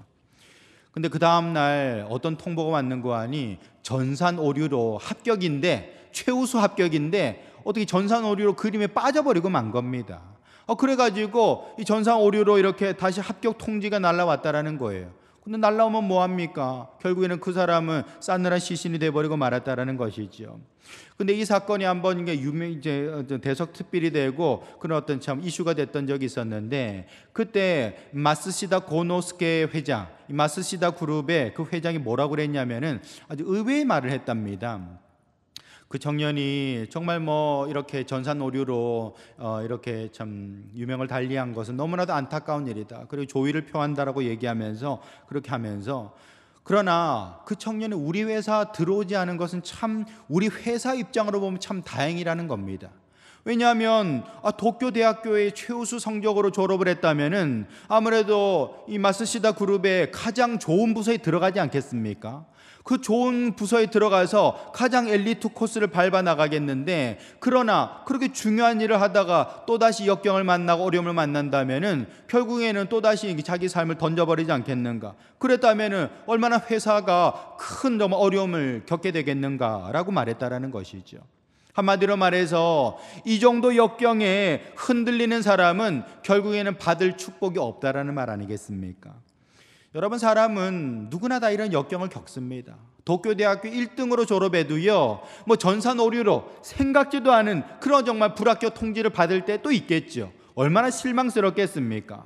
근데 그 다음 날 어떤 통보가 왔는고 하니 전산 오류로 합격인데, 최우수 합격인데 어떻게 전산 오류로 그림에 빠져버리고 만 겁니다. 그래가지고 이 전산 오류로 이렇게 다시 합격 통지가 날라왔다라는 거예요. 근데 날라오면 뭐합니까? 결국에는 그 사람은 싸늘한 시신이 돼버리고 말았다라는 것이죠. 근데 이 사건이 한번 이제 대석특필이 되고 그런 어떤 참 이슈가 됐던 적이 있었는데, 그때 마쓰시다 고노스케 회장, 마쓰시다 그룹의 그 회장이 뭐라고 그랬냐면은 아주 의외의 말을 했답니다. 그 청년이 정말 이렇게 전산 오류로 이렇게 참 유명을 달리한 것은 너무나도 안타까운 일이다. 그리고 조의를 표한다라고 얘기하면서 그렇게 하면서, 그러나 그 청년이 우리 회사 들어오지 않은 것은 참 우리 회사 입장으로 보면 참 다행이라는 겁니다. 왜냐하면 도쿄 대학교의 최우수 성적으로 졸업을 했다면은 아무래도 이 마쓰시다 그룹의 가장 좋은 부서에 들어가지 않겠습니까? 그 좋은 부서에 들어가서 가장 엘리트 코스를 밟아 나가겠는데, 그러나 그렇게 중요한 일을 하다가 또다시 역경을 만나고 어려움을 만난다면은 결국에는 또다시 자기 삶을 던져버리지 않겠는가? 그랬다면은 얼마나 회사가 큰 어려움을 겪게 되겠는가라고 말했다라는 것이죠. 한마디로 말해서 이 정도 역경에 흔들리는 사람은 결국에는 받을 축복이 없다라는 말 아니겠습니까? 여러분, 사람은 누구나 다 이런 역경을 겪습니다. 도쿄대학교 1등으로 졸업해도요, 전산오류로 생각지도 않은 그런 정말 불합격 통지를 받을 때 또 있겠죠. 얼마나 실망스럽겠습니까?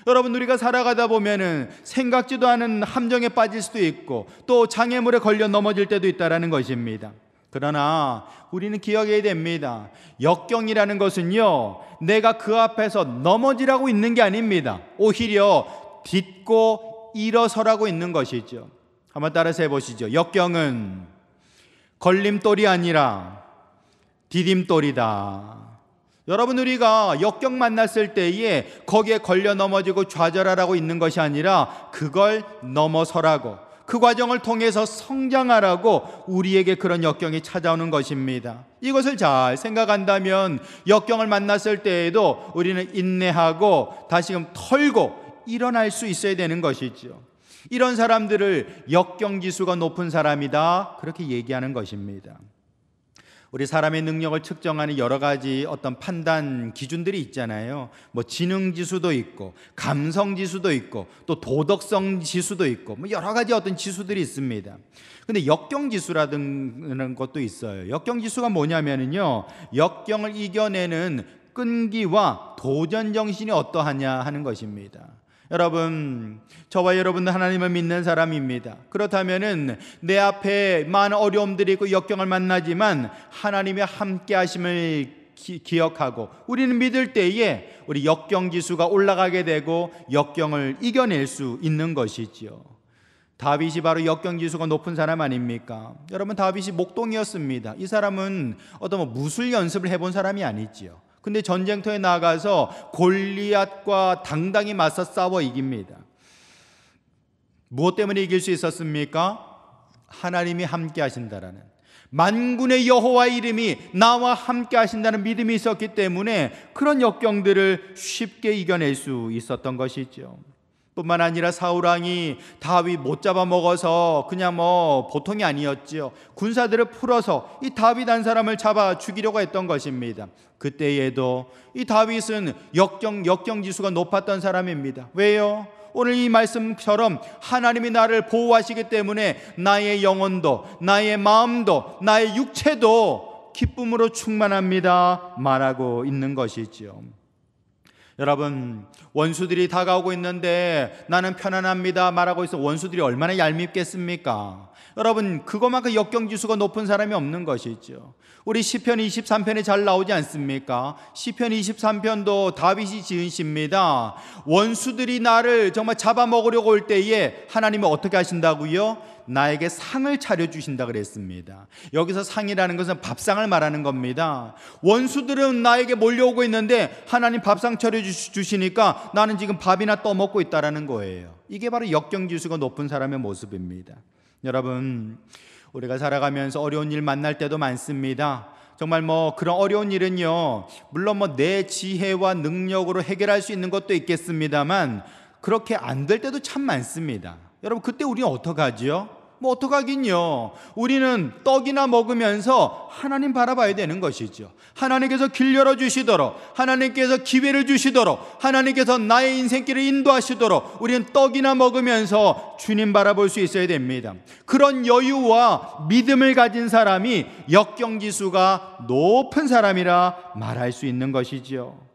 여러분, 우리가 살아가다 보면은 생각지도 않은 함정에 빠질 수도 있고 또 장애물에 걸려 넘어질 때도 있다라는 것입니다. 그러나 우리는 기억해야 됩니다. 역경이라는 것은요, 내가 그 앞에서 넘어지라고 있는 게 아닙니다. 오히려 딛고 일어서라고 있는 것이죠. 한번 따라서 해보시죠. 역경은 걸림돌이 아니라 디딤돌이다. 여러분, 우리가 역경 만났을 때에 거기에 걸려 넘어지고 좌절하라고 있는 것이 아니라 그걸 넘어서라고, 그 과정을 통해서 성장하라고 우리에게 그런 역경이 찾아오는 것입니다. 이것을 잘 생각한다면 역경을 만났을 때에도 우리는 인내하고 다시금 털고 일어날 수 있어야 되는 것이죠. 이런 사람들을 역경지수가 높은 사람이다, 그렇게 얘기하는 것입니다. 우리 사람의 능력을 측정하는 여러 가지 어떤 판단 기준들이 있잖아요. 지능지수도 있고 감성지수도 있고 또 도덕성지수도 있고 여러 가지 어떤 지수들이 있습니다. 근데 역경지수라는 것도 있어요. 역경지수가 뭐냐면요, 역경을 이겨내는 끈기와 도전정신이 어떠하냐 하는 것입니다. 여러분, 저와 여러분은 하나님을 믿는 사람입니다. 그렇다면은 내 앞에 많은 어려움들이 있고 역경을 만나지만 하나님의 함께 하심을 기억하고 우리는 믿을 때에 우리 역경 지수가 올라가게 되고 역경을 이겨낼 수 있는 것이지요. 다윗이 바로 역경 지수가 높은 사람 아닙니까? 여러분, 다윗이 목동이었습니다. 이 사람은 어떤 무술 연습을 해본 사람이 아니지요. 근데 전쟁터에 나가서 골리앗과 당당히 맞서 싸워 이깁니다. 무엇 때문에 이길 수 있었습니까? 하나님이 함께 하신다라는, 만군의 여호와의 이름이 나와 함께 하신다는 믿음이 있었기 때문에 그런 역경들을 쉽게 이겨낼 수 있었던 것이죠. 뿐만 아니라 사울왕이 다윗 못 잡아먹어서 그냥 보통이 아니었지요. 군사들을 풀어서 이 다윗 한 사람을 잡아 죽이려고 했던 것입니다. 그때에도 이 다윗은 역경 지수가 높았던 사람입니다. 왜요? 오늘 이 말씀처럼 하나님이 나를 보호하시기 때문에 나의 영혼도 나의 마음도 나의 육체도 기쁨으로 충만합니다 말하고 있는 것이지요. 여러분, 원수들이 다가오고 있는데 나는 편안합니다 말하고 있어 원수들이 얼마나 얄밉겠습니까? 여러분, 그것만큼 역경지수가 높은 사람이 없는 것이죠. 우리 시편 23편에 잘 나오지 않습니까? 시편 23편도 다윗이 지은 시입니다. 원수들이 나를 정말 잡아먹으려고 올 때에 하나님은 어떻게 하신다고요? 나에게 상을 차려주신다 그랬습니다. 여기서 상이라는 것은 밥상을 말하는 겁니다. 원수들은 나에게 몰려오고 있는데 하나님 밥상 차려주시니까 나는 지금 밥이나 떠먹고 있다라는 거예요. 이게 바로 역경지수가 높은 사람의 모습입니다. 여러분, 우리가 살아가면서 어려운 일 만날 때도 많습니다. 정말 그런 어려운 일은요, 물론 내 지혜와 능력으로 해결할 수 있는 것도 있겠습니다만 그렇게 안 될 때도 참 많습니다. 여러분, 그때 우리는 어떡하지요? 어떡하긴요. 우리는 떡이나 먹으면서 하나님 바라봐야 되는 것이죠. 하나님께서 길 열어주시도록, 하나님께서 기회를 주시도록, 하나님께서 나의 인생길을 인도하시도록 우리는 떡이나 먹으면서 주님 바라볼 수 있어야 됩니다. 그런 여유와 믿음을 가진 사람이 역경지수가 높은 사람이라 말할 수 있는 것이지요.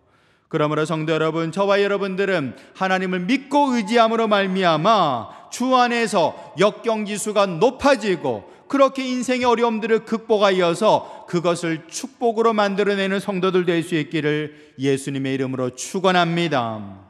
그러므로 성도 여러분, 저와 여러분들은 하나님을 믿고 의지함으로 말미암아 주 안에서 역경지수가 높아지고 그렇게 인생의 어려움들을 극복하여서 그것을 축복으로 만들어내는 성도들 될 수 있기를 예수님의 이름으로 축원합니다.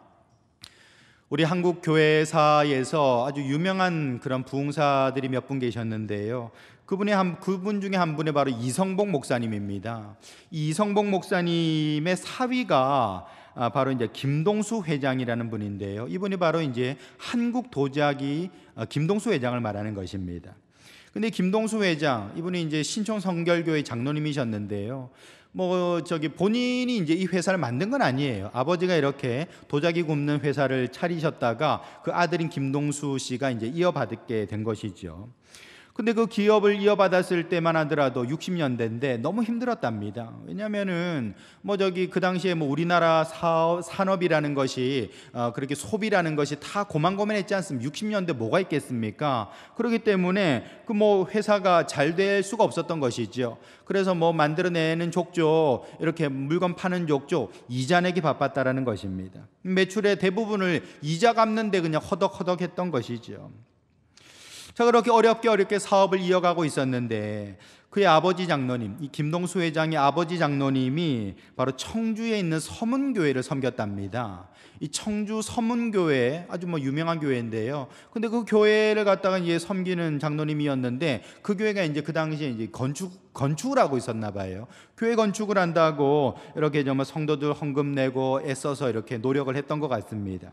우리 한국 교회사에서 아주 유명한 그런 부흥사들이 몇 분 계셨는데요. 그분 중에 한 분이 바로 이성복 목사님입니다. 이 이성복 목사님의 사위가 바로 이제 김동수 회장이라는 분인데요. 이분이 바로 이제 한국 도자기 김동수 회장을 말하는 것입니다. 근데 김동수 회장, 이분이 이제 신촌 성결교회 장로님이셨는데요. 본인이 이제 이 회사를 만든 건 아니에요. 아버지가 이렇게 도자기 굽는 회사를 차리셨다가 그 아들인 김동수 씨가 이제 이어받게 된 것이죠. 근데 그 기업을 이어받았을 때만 하더라도 60년대인데 너무 힘들었답니다. 왜냐면은 그 당시에 우리나라 산업이라는 것이 그렇게 소비라는 것이 다 고만고만했지 않습니까? 60년대 뭐가 있겠습니까? 그렇기 때문에 회사가 잘 될 수가 없었던 것이죠. 그래서 만들어내는 족족, 이렇게 물건 파는 족족 이자 내기 바빴다라는 것입니다. 매출의 대부분을 이자 갚는데 그냥 허덕허덕했던 것이죠. 자, 그렇게 어렵게 사업을 이어가고 있었는데 그의 아버지 장로님, 이 김동수 회장의 아버지 장로님이 바로 청주에 있는 서문교회를 섬겼답니다. 이 청주 서문교회 아주 유명한 교회인데요. 근데 그 교회를 갖다가 이제 섬기는 장로님이었는데 그 교회가 이제 그 당시에 이제 건축을 하고 있었나 봐요. 교회 건축을 한다고 이렇게 정말 성도들 헌금 내고 애써서 이렇게 노력을 했던 것 같습니다.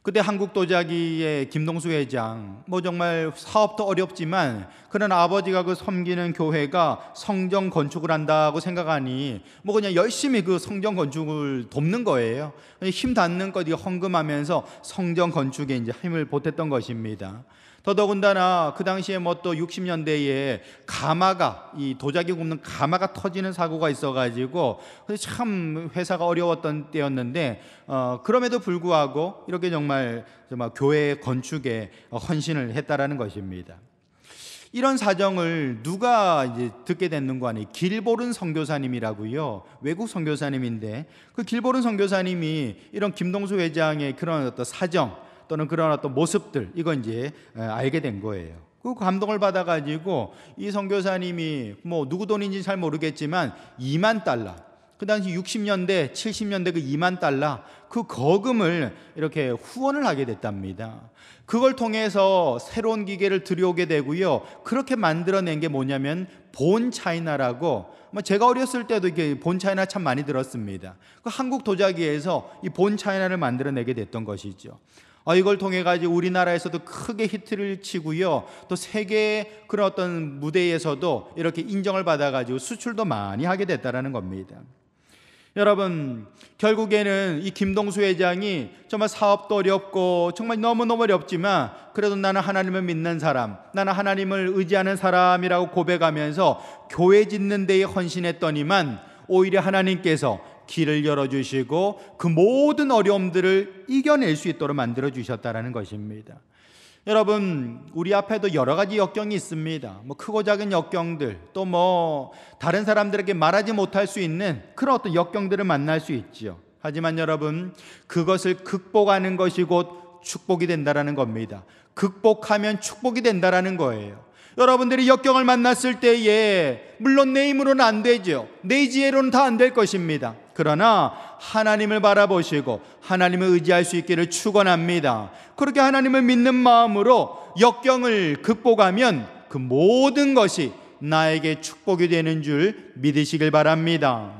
그때 한국도자기의 김동수 회장 정말 사업도 어렵지만 그런 아버지가 그 섬기는 교회가 성전 건축을 한다고 생각하니 그냥 열심히 그 성전 건축을 돕는 거예요. 힘 닿는 것 헌금하면서 성전 건축에 이제 힘을 보탰던 것입니다. 더더군다나 그 당시에 또 60년대에 가마가, 이 도자기 굽는 가마가 터지는 사고가 있어가지고 참 회사가 어려웠던 때였는데 그럼에도 불구하고 이렇게 정말 교회 건축에 헌신을 했다라는 것입니다. 이런 사정을 누가 이제 듣게 됐는가 하니 길보른 선교사님이라고요. 외국 선교사님인데 그 길보른 선교사님이 이런 김동수 회장의 그런 어떤 사정 또는 그런 어떤 모습들 이건 이제 알게 된 거예요. 그 감동을 받아가지고 이 선교사님이 누구 돈인지 잘 모르겠지만 2만 달러, 그 당시 60년대 70년대 그 2만 달러 그 거금을 이렇게 후원을 하게 됐답니다. 그걸 통해서 새로운 기계를 들여오게 되고요. 그렇게 만들어낸 게 뭐냐면 본 차이나라고, 제가 어렸을 때도 이게 본 차이나 참 많이 들었습니다. 그 한국 도자기에서 이 본 차이나를 만들어내게 됐던 것이죠. 이걸 통해 가지고 우리나라에서도 크게 히트를 치고요. 또 세계 그런 어떤 무대에서도 이렇게 인정을 받아 가지고 수출도 많이 하게 됐다라는 겁니다. 여러분, 결국에는 이 김동수 회장이 정말 사업도 어렵고 정말 너무너무 어렵지만 그래도 나는 하나님을 믿는 사람, 나는 하나님을 의지하는 사람이라고 고백하면서 교회 짓는 데에 헌신했더니만 오히려 하나님께서 길을 열어주시고 그 모든 어려움들을 이겨낼 수 있도록 만들어주셨다는 것입니다. 여러분, 우리 앞에도 여러 가지 역경이 있습니다. 크고 작은 역경들, 또 다른 사람들에게 말하지 못할 수 있는 그런 어떤 역경들을 만날 수 있죠. 하지만 여러분, 그것을 극복하는 것이 곧 축복이 된다라는 겁니다. 극복하면 축복이 된다라는 거예요. 여러분들이 역경을 만났을 때에 물론 내 힘으로는 안 되죠. 내 지혜로는 다 안 될 것입니다. 그러나 하나님을 바라보시고 하나님을 의지할 수 있기를 축원합니다. 그렇게 하나님을 믿는 마음으로 역경을 극복하면 그 모든 것이 나에게 축복이 되는 줄 믿으시길 바랍니다.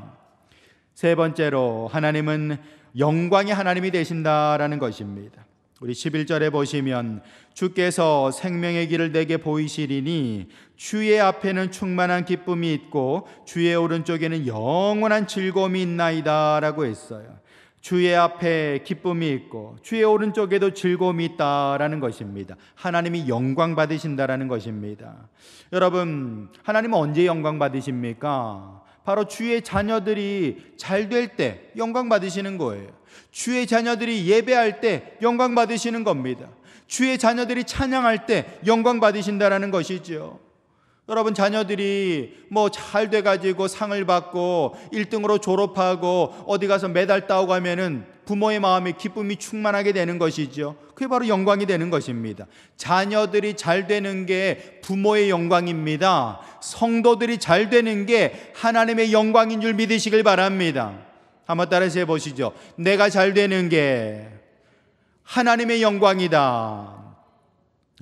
세 번째로 하나님은 영광의 하나님이 되신다라는 것입니다. 우리 11절에 보시면 주께서 생명의 길을 내게 보이시리니 주의 앞에는 충만한 기쁨이 있고 주의 오른쪽에는 영원한 즐거움이 있나이다 라고 했어요. 주의 앞에 기쁨이 있고 주의 오른쪽에도 즐거움이 있다라는 것입니다. 하나님이 영광 받으신다라는 것입니다. 여러분, 하나님은 언제 영광 받으십니까? 바로 주의 자녀들이 잘 될 때 영광 받으시는 거예요. 주의 자녀들이 예배할 때 영광 받으시는 겁니다. 주의 자녀들이 찬양할 때 영광 받으신다라는 것이죠. 여러분, 자녀들이 잘 돼가지고 상을 받고 1등으로 졸업하고 어디 가서 메달 따오고 하면은 부모의 마음에 기쁨이 충만하게 되는 것이죠. 그게 바로 영광이 되는 것입니다. 자녀들이 잘 되는 게 부모의 영광입니다. 성도들이 잘 되는 게 하나님의 영광인 줄 믿으시길 바랍니다. 한번 따라서 해보시죠. 내가 잘 되는 게 하나님의 영광이다.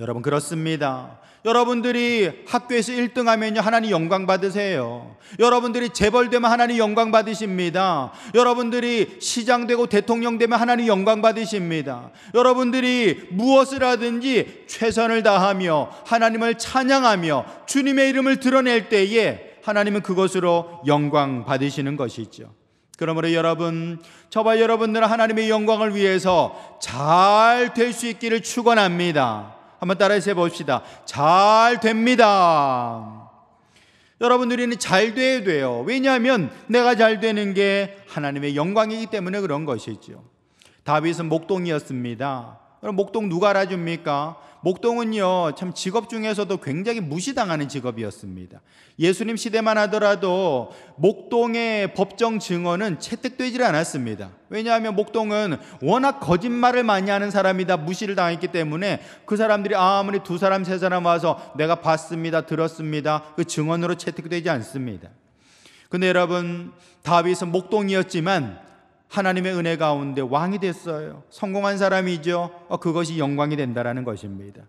여러분, 그렇습니다. 여러분들이 학교에서 1등 하면요 하나님 영광 받으세요. 여러분들이 재벌되면 하나님 영광 받으십니다. 여러분들이 시장 되고 대통령 되면 하나님 영광 받으십니다. 여러분들이 무엇을 하든지 최선을 다하며 하나님을 찬양하며 주님의 이름을 드러낼 때에 하나님은 그것으로 영광 받으시는 것이죠. 그러므로 여러분, 저와 여러분들은 하나님의 영광을 위해서 잘 될 수 있기를 축원합니다. 한번 따라서 해봅시다. 잘 됩니다. 여러분, 우리는 잘 돼야 돼요. 왜냐하면 내가 잘 되는 게 하나님의 영광이기 때문에 그런 것이죠. 다윗은 목동이었습니다. 그럼 목동 누가 알아줍니까? 목동은요, 참 직업 중에서도 굉장히 무시당하는 직업이었습니다. 예수님 시대만 하더라도 목동의 법정 증언은 채택되지 않았습니다. 왜냐하면 목동은 워낙 거짓말을 많이 하는 사람이다 무시를 당했기 때문에 그 사람들이 아무리 두 사람 세 사람 와서 내가 봤습니다, 들었습니다, 그 증언으로 채택되지 않습니다. 근데 여러분, 다윗은 목동이었지만 하나님의 은혜 가운데 왕이 됐어요. 성공한 사람이죠. 그것이 영광이 된다라는 것입니다.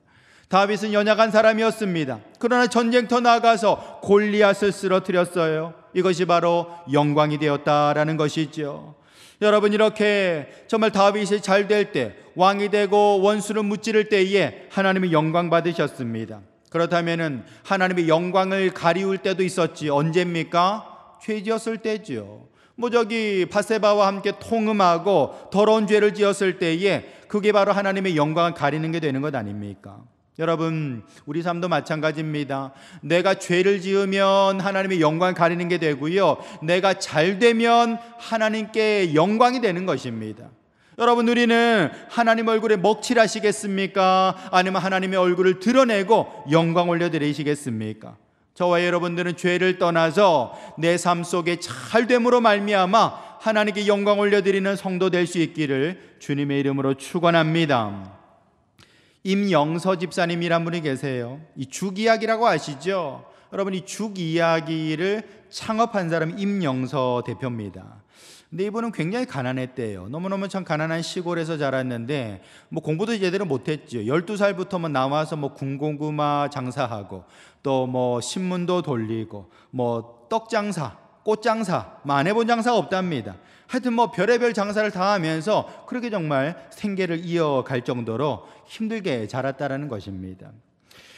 다윗은 연약한 사람이었습니다. 그러나 전쟁터 나가서 골리앗을 쓰러뜨렸어요. 이것이 바로 영광이 되었다라는 것이죠. 여러분, 이렇게 정말 다윗이 잘 될 때, 왕이 되고 원수를 무찌를 때에 하나님의 영광 받으셨습니다. 그렇다면 하나님의 영광을 가리울 때도 있었지. 언제입니까? 죄 지었을 때죠. 바세바와 함께 통음하고 더러운 죄를 지었을 때에 그게 바로 하나님의 영광을 가리는 게 되는 것 아닙니까? 여러분, 우리 삶도 마찬가지입니다. 내가 죄를 지으면 하나님의 영광을 가리는 게 되고요, 내가 잘 되면 하나님께 영광이 되는 것입니다. 여러분, 우리는 하나님 얼굴에 먹칠하시겠습니까? 아니면 하나님의 얼굴을 드러내고 영광 올려드리시겠습니까? 저와 여러분들은 죄를 떠나서 내 삶 속에 잘됨으로 말미암아 하나님께 영광 올려드리는 성도 될 수 있기를 주님의 이름으로 축원합니다. 임영서 집사님이란 분이 계세요. 이 죽이야기라고 아시죠? 여러분, 이 죽이야기를 창업한 사람이 임영서 대표입니다. 근데 이분은 굉장히 가난했대요. 너무너무 참 가난한 시골에서 자랐는데 공부도 제대로 못했죠. 12살부터 나와서 군고구마 장사하고 또 신문도 돌리고 떡장사, 꽃장사, 안 해본 장사가 없답니다. 하여튼 별의별 장사를 다 하면서 그렇게 정말 생계를 이어갈 정도로 힘들게 자랐다라는 것입니다.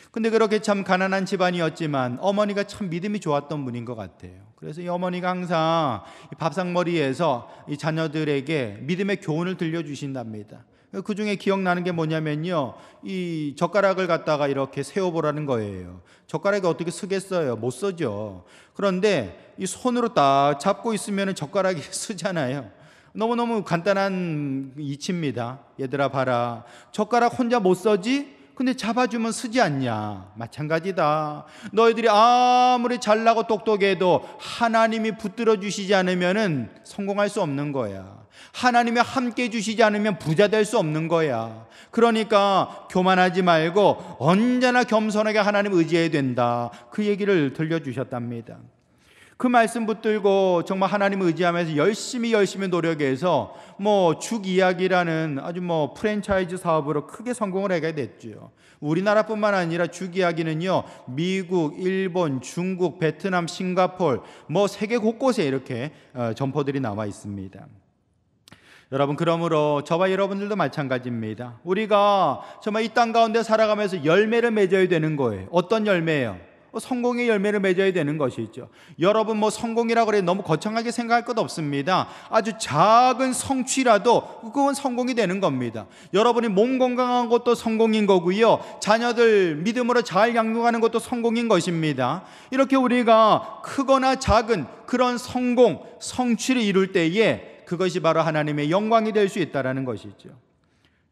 근데 그렇게 참 가난한 집안이었지만 어머니가 참 믿음이 좋았던 분인 것 같아요. 그래서 이 어머니가 항상 밥상머리에서 이 자녀들에게 믿음의 교훈을 들려주신답니다. 그 중에 기억나는 게 뭐냐면요, 이 젓가락을 갖다가 이렇게 세워보라는 거예요. 젓가락이 어떻게 쓰겠어요? 못 쓰죠. 그런데 이 손으로 딱 잡고 있으면 젓가락이 쓰잖아요. 너무너무 간단한 이치입니다. 얘들아 봐라, 젓가락 혼자 못 써지? 근데 잡아주면 쓰지 않냐? 마찬가지다. 너희들이 아무리 잘나고 똑똑해도 하나님이 붙들어 주시지 않으면 성공할 수 없는 거야. 하나님이 함께 주시지 않으면 부자 될 수 없는 거야. 그러니까 교만하지 말고 언제나 겸손하게 하나님 의지해야 된다. 그 얘기를 들려주셨답니다. 그 말씀 붙들고 정말 하나님 의지하면서 열심히 노력해서 죽이야기라는 아주 프랜차이즈 사업으로 크게 성공을 하게 됐죠. 우리나라뿐만 아니라 죽이야기는요, 미국, 일본, 중국, 베트남, 싱가포르 세계 곳곳에 이렇게 점포들이 나와 있습니다. 여러분, 그러므로 저와 여러분들도 마찬가지입니다. 우리가 정말 이 땅 가운데 살아가면서 열매를 맺어야 되는 거예요. 어떤 열매예요? 성공의 열매를 맺어야 되는 것이죠. 여러분, 성공이라고 그래 너무 거창하게 생각할 것 없습니다. 아주 작은 성취라도 그건 성공이 되는 겁니다. 여러분이 몸 건강한 것도 성공인 거고요, 자녀들 믿음으로 잘 양육하는 것도 성공인 것입니다. 이렇게 우리가 크거나 작은 그런 성공, 성취를 이룰 때에 그것이 바로 하나님의 영광이 될 수 있다는 것이죠.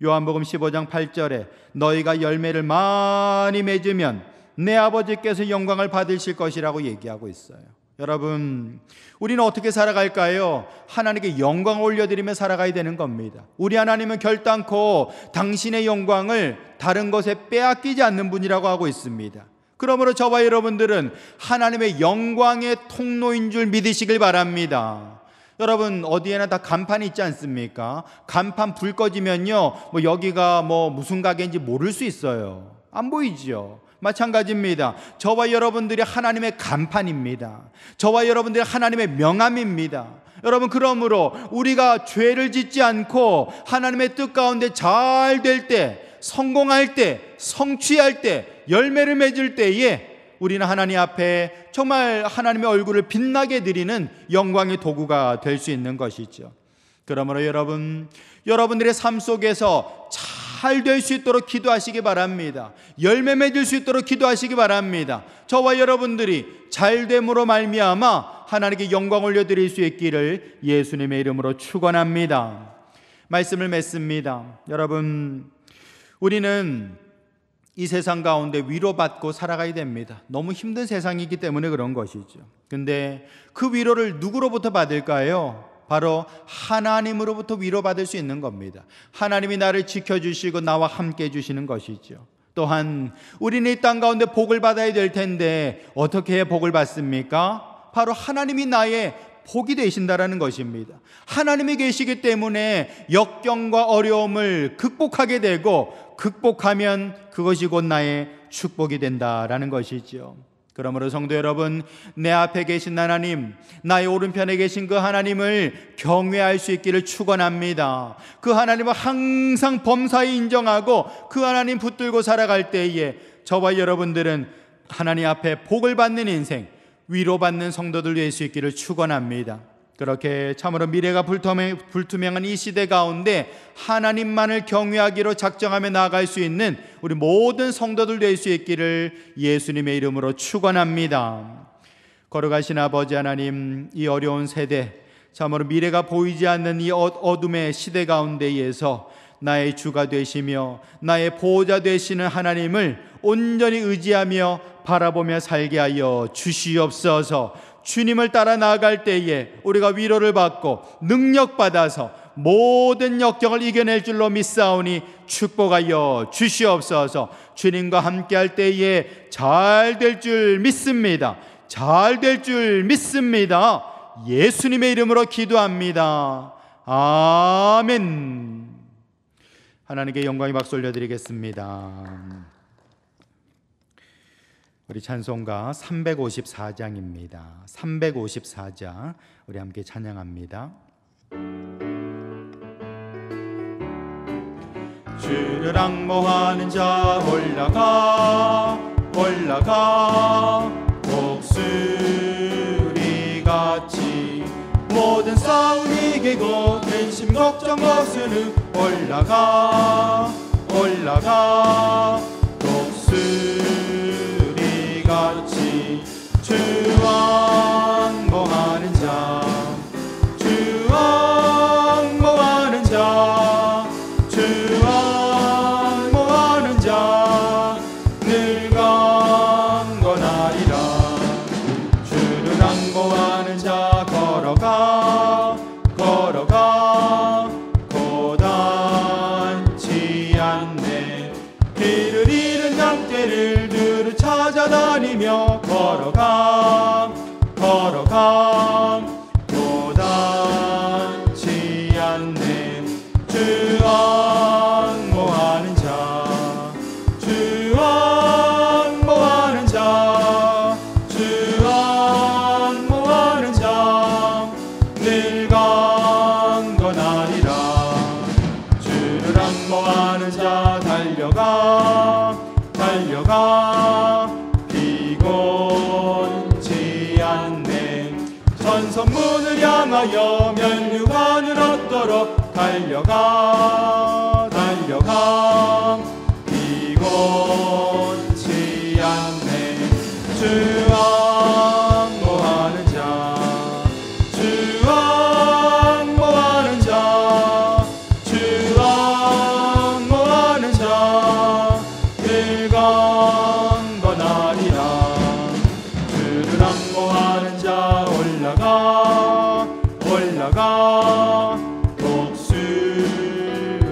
요한복음 15장 8절에 너희가 열매를 많이 맺으면 내 아버지께서 영광을 받으실 것이라고 얘기하고 있어요. 여러분, 우리는 어떻게 살아갈까요? 하나님께 영광을 올려드리며 살아가야 되는 겁니다. 우리 하나님은 결단코 당신의 영광을 다른 것에 빼앗기지 않는 분이라고 하고 있습니다. 그러므로 저와 여러분들은 하나님의 영광의 통로인 줄 믿으시길 바랍니다. 여러분, 어디에나 다 간판이 있지 않습니까? 간판 불 꺼지면요, 여기가 무슨 가게인지 모를 수 있어요. 안 보이죠? 마찬가지입니다. 저와 여러분들이 하나님의 간판입니다. 저와 여러분들이 하나님의 명함입니다. 여러분, 그러므로 우리가 죄를 짓지 않고 하나님의 뜻 가운데 잘 될 때, 성공할 때, 성취할 때, 열매를 맺을 때에 우리는 하나님 앞에 정말 하나님의 얼굴을 빛나게 드리는 영광의 도구가 될 수 있는 것이죠. 그러므로 여러분들의 삶 속에서 잘 잘 될 수 있도록 기도하시기 바랍니다. 열매 맺을 수 있도록 기도하시기 바랍니다. 저와 여러분들이 잘됨으로 말미암아 하나님께 영광 올려드릴 수 있기를 예수님의 이름으로 축원합니다. 말씀을 맺습니다. 여러분, 우리는 이 세상 가운데 위로받고 살아가야 됩니다. 너무 힘든 세상이기 때문에 그런 것이죠. 근데 그 위로를 누구로부터 받을까요? 바로 하나님으로부터 위로받을 수 있는 겁니다. 하나님이 나를 지켜주시고 나와 함께 해주시는 것이죠. 또한 우리는 이 땅 가운데 복을 받아야 될 텐데 어떻게 해야 복을 받습니까? 바로 하나님이 나의 복이 되신다라는 것입니다. 하나님이 계시기 때문에 역경과 어려움을 극복하게 되고, 극복하면 그것이 곧 나의 축복이 된다라는 것이죠. 그러므로 성도 여러분, 내 앞에 계신 하나님, 나의 오른편에 계신 그 하나님을 경외할 수 있기를 축원합니다. 그 하나님을 항상 범사에 인정하고 그 하나님 붙들고 살아갈 때에 저와 여러분들은 하나님 앞에 복을 받는 인생, 위로받는 성도들 될 수 있기를 축원합니다. 그렇게 참으로 미래가 불투명한 이 시대 가운데 하나님만을 경외하기로 작정하며 나아갈 수 있는 우리 모든 성도들 될 수 있기를 예수님의 이름으로 축원합니다. 걸어가신 아버지 하나님, 이 어려운 세대, 참으로 미래가 보이지 않는 이 어둠의 시대 가운데에서 나의 주가 되시며 나의 보호자 되시는 하나님을 온전히 의지하며 바라보며 살게 하여 주시옵소서. 주님을 따라 나아갈 때에 우리가 위로를 받고 능력받아서 모든 역경을 이겨낼 줄로 믿사오니 축복하여 주시옵소서. 주님과 함께할 때에 잘 될 줄 믿습니다. 잘 될 줄 믿습니다. 예수님의 이름으로 기도합니다. 아멘. 하나님께 영광의 박수 올려드리겠습니다. 우리 찬송가 354장입니다. 354장 우리 함께 찬양합니다. 주를 앙모하는 자 올라가 올라가 독수리같이 모든 싸움 이기고 근심 걱정 벗은 후 올라가 올라가 독수리같이 주 앙모하는 자 주 앙모하는 자 주 앙모하는 자 늘 강건하리라. 주를 앙모하는 자 걸어가 걸어가 고단치 않네. 길을 잃은 양떼를 두루 찾아다니며 걸어가 걸어가 고단치 않네. 주 앙모하는 자 주 앙모하는 자 주 앙모하는 자 늘 강건하리라. 주를 앙모하는 자 달려가 달려가 비곤치 않네. 전선문을 향하여 면류관을 얻도록 달려가 달려가 비곤치 않네. 주 앙모하는 자 주 앙모하는 자 주 앙모하는 자 늘 강건하리라. 주를 앙모하는 자 올라가 올라가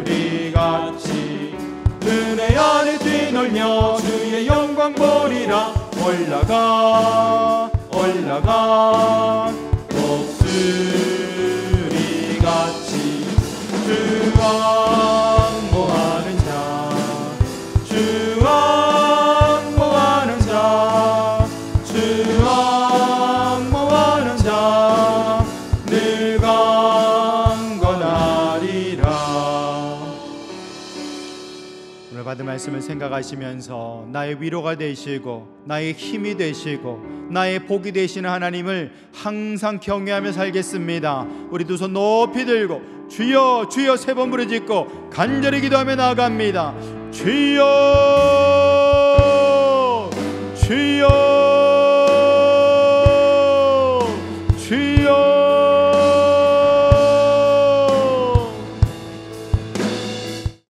독수리같이 은혜 안에 뛰놀며 주의 영광 보리라. 올라가 올라가 독수리같이 주 앙모하는 자 주 앙모하는 자 주 앙모하는 자 늘 강건하리라. 오늘 받은 말씀 말씀을 생각하시면서 나의 위로가 되시고 나의 힘이 되시고 나의 복이 되시는 하나님을 항상 경외하며 살겠습니다. 우리 두 손 높이 들고 주여 주여 세 번 부르짖고 간절히 기도하며 나아갑니다. 주여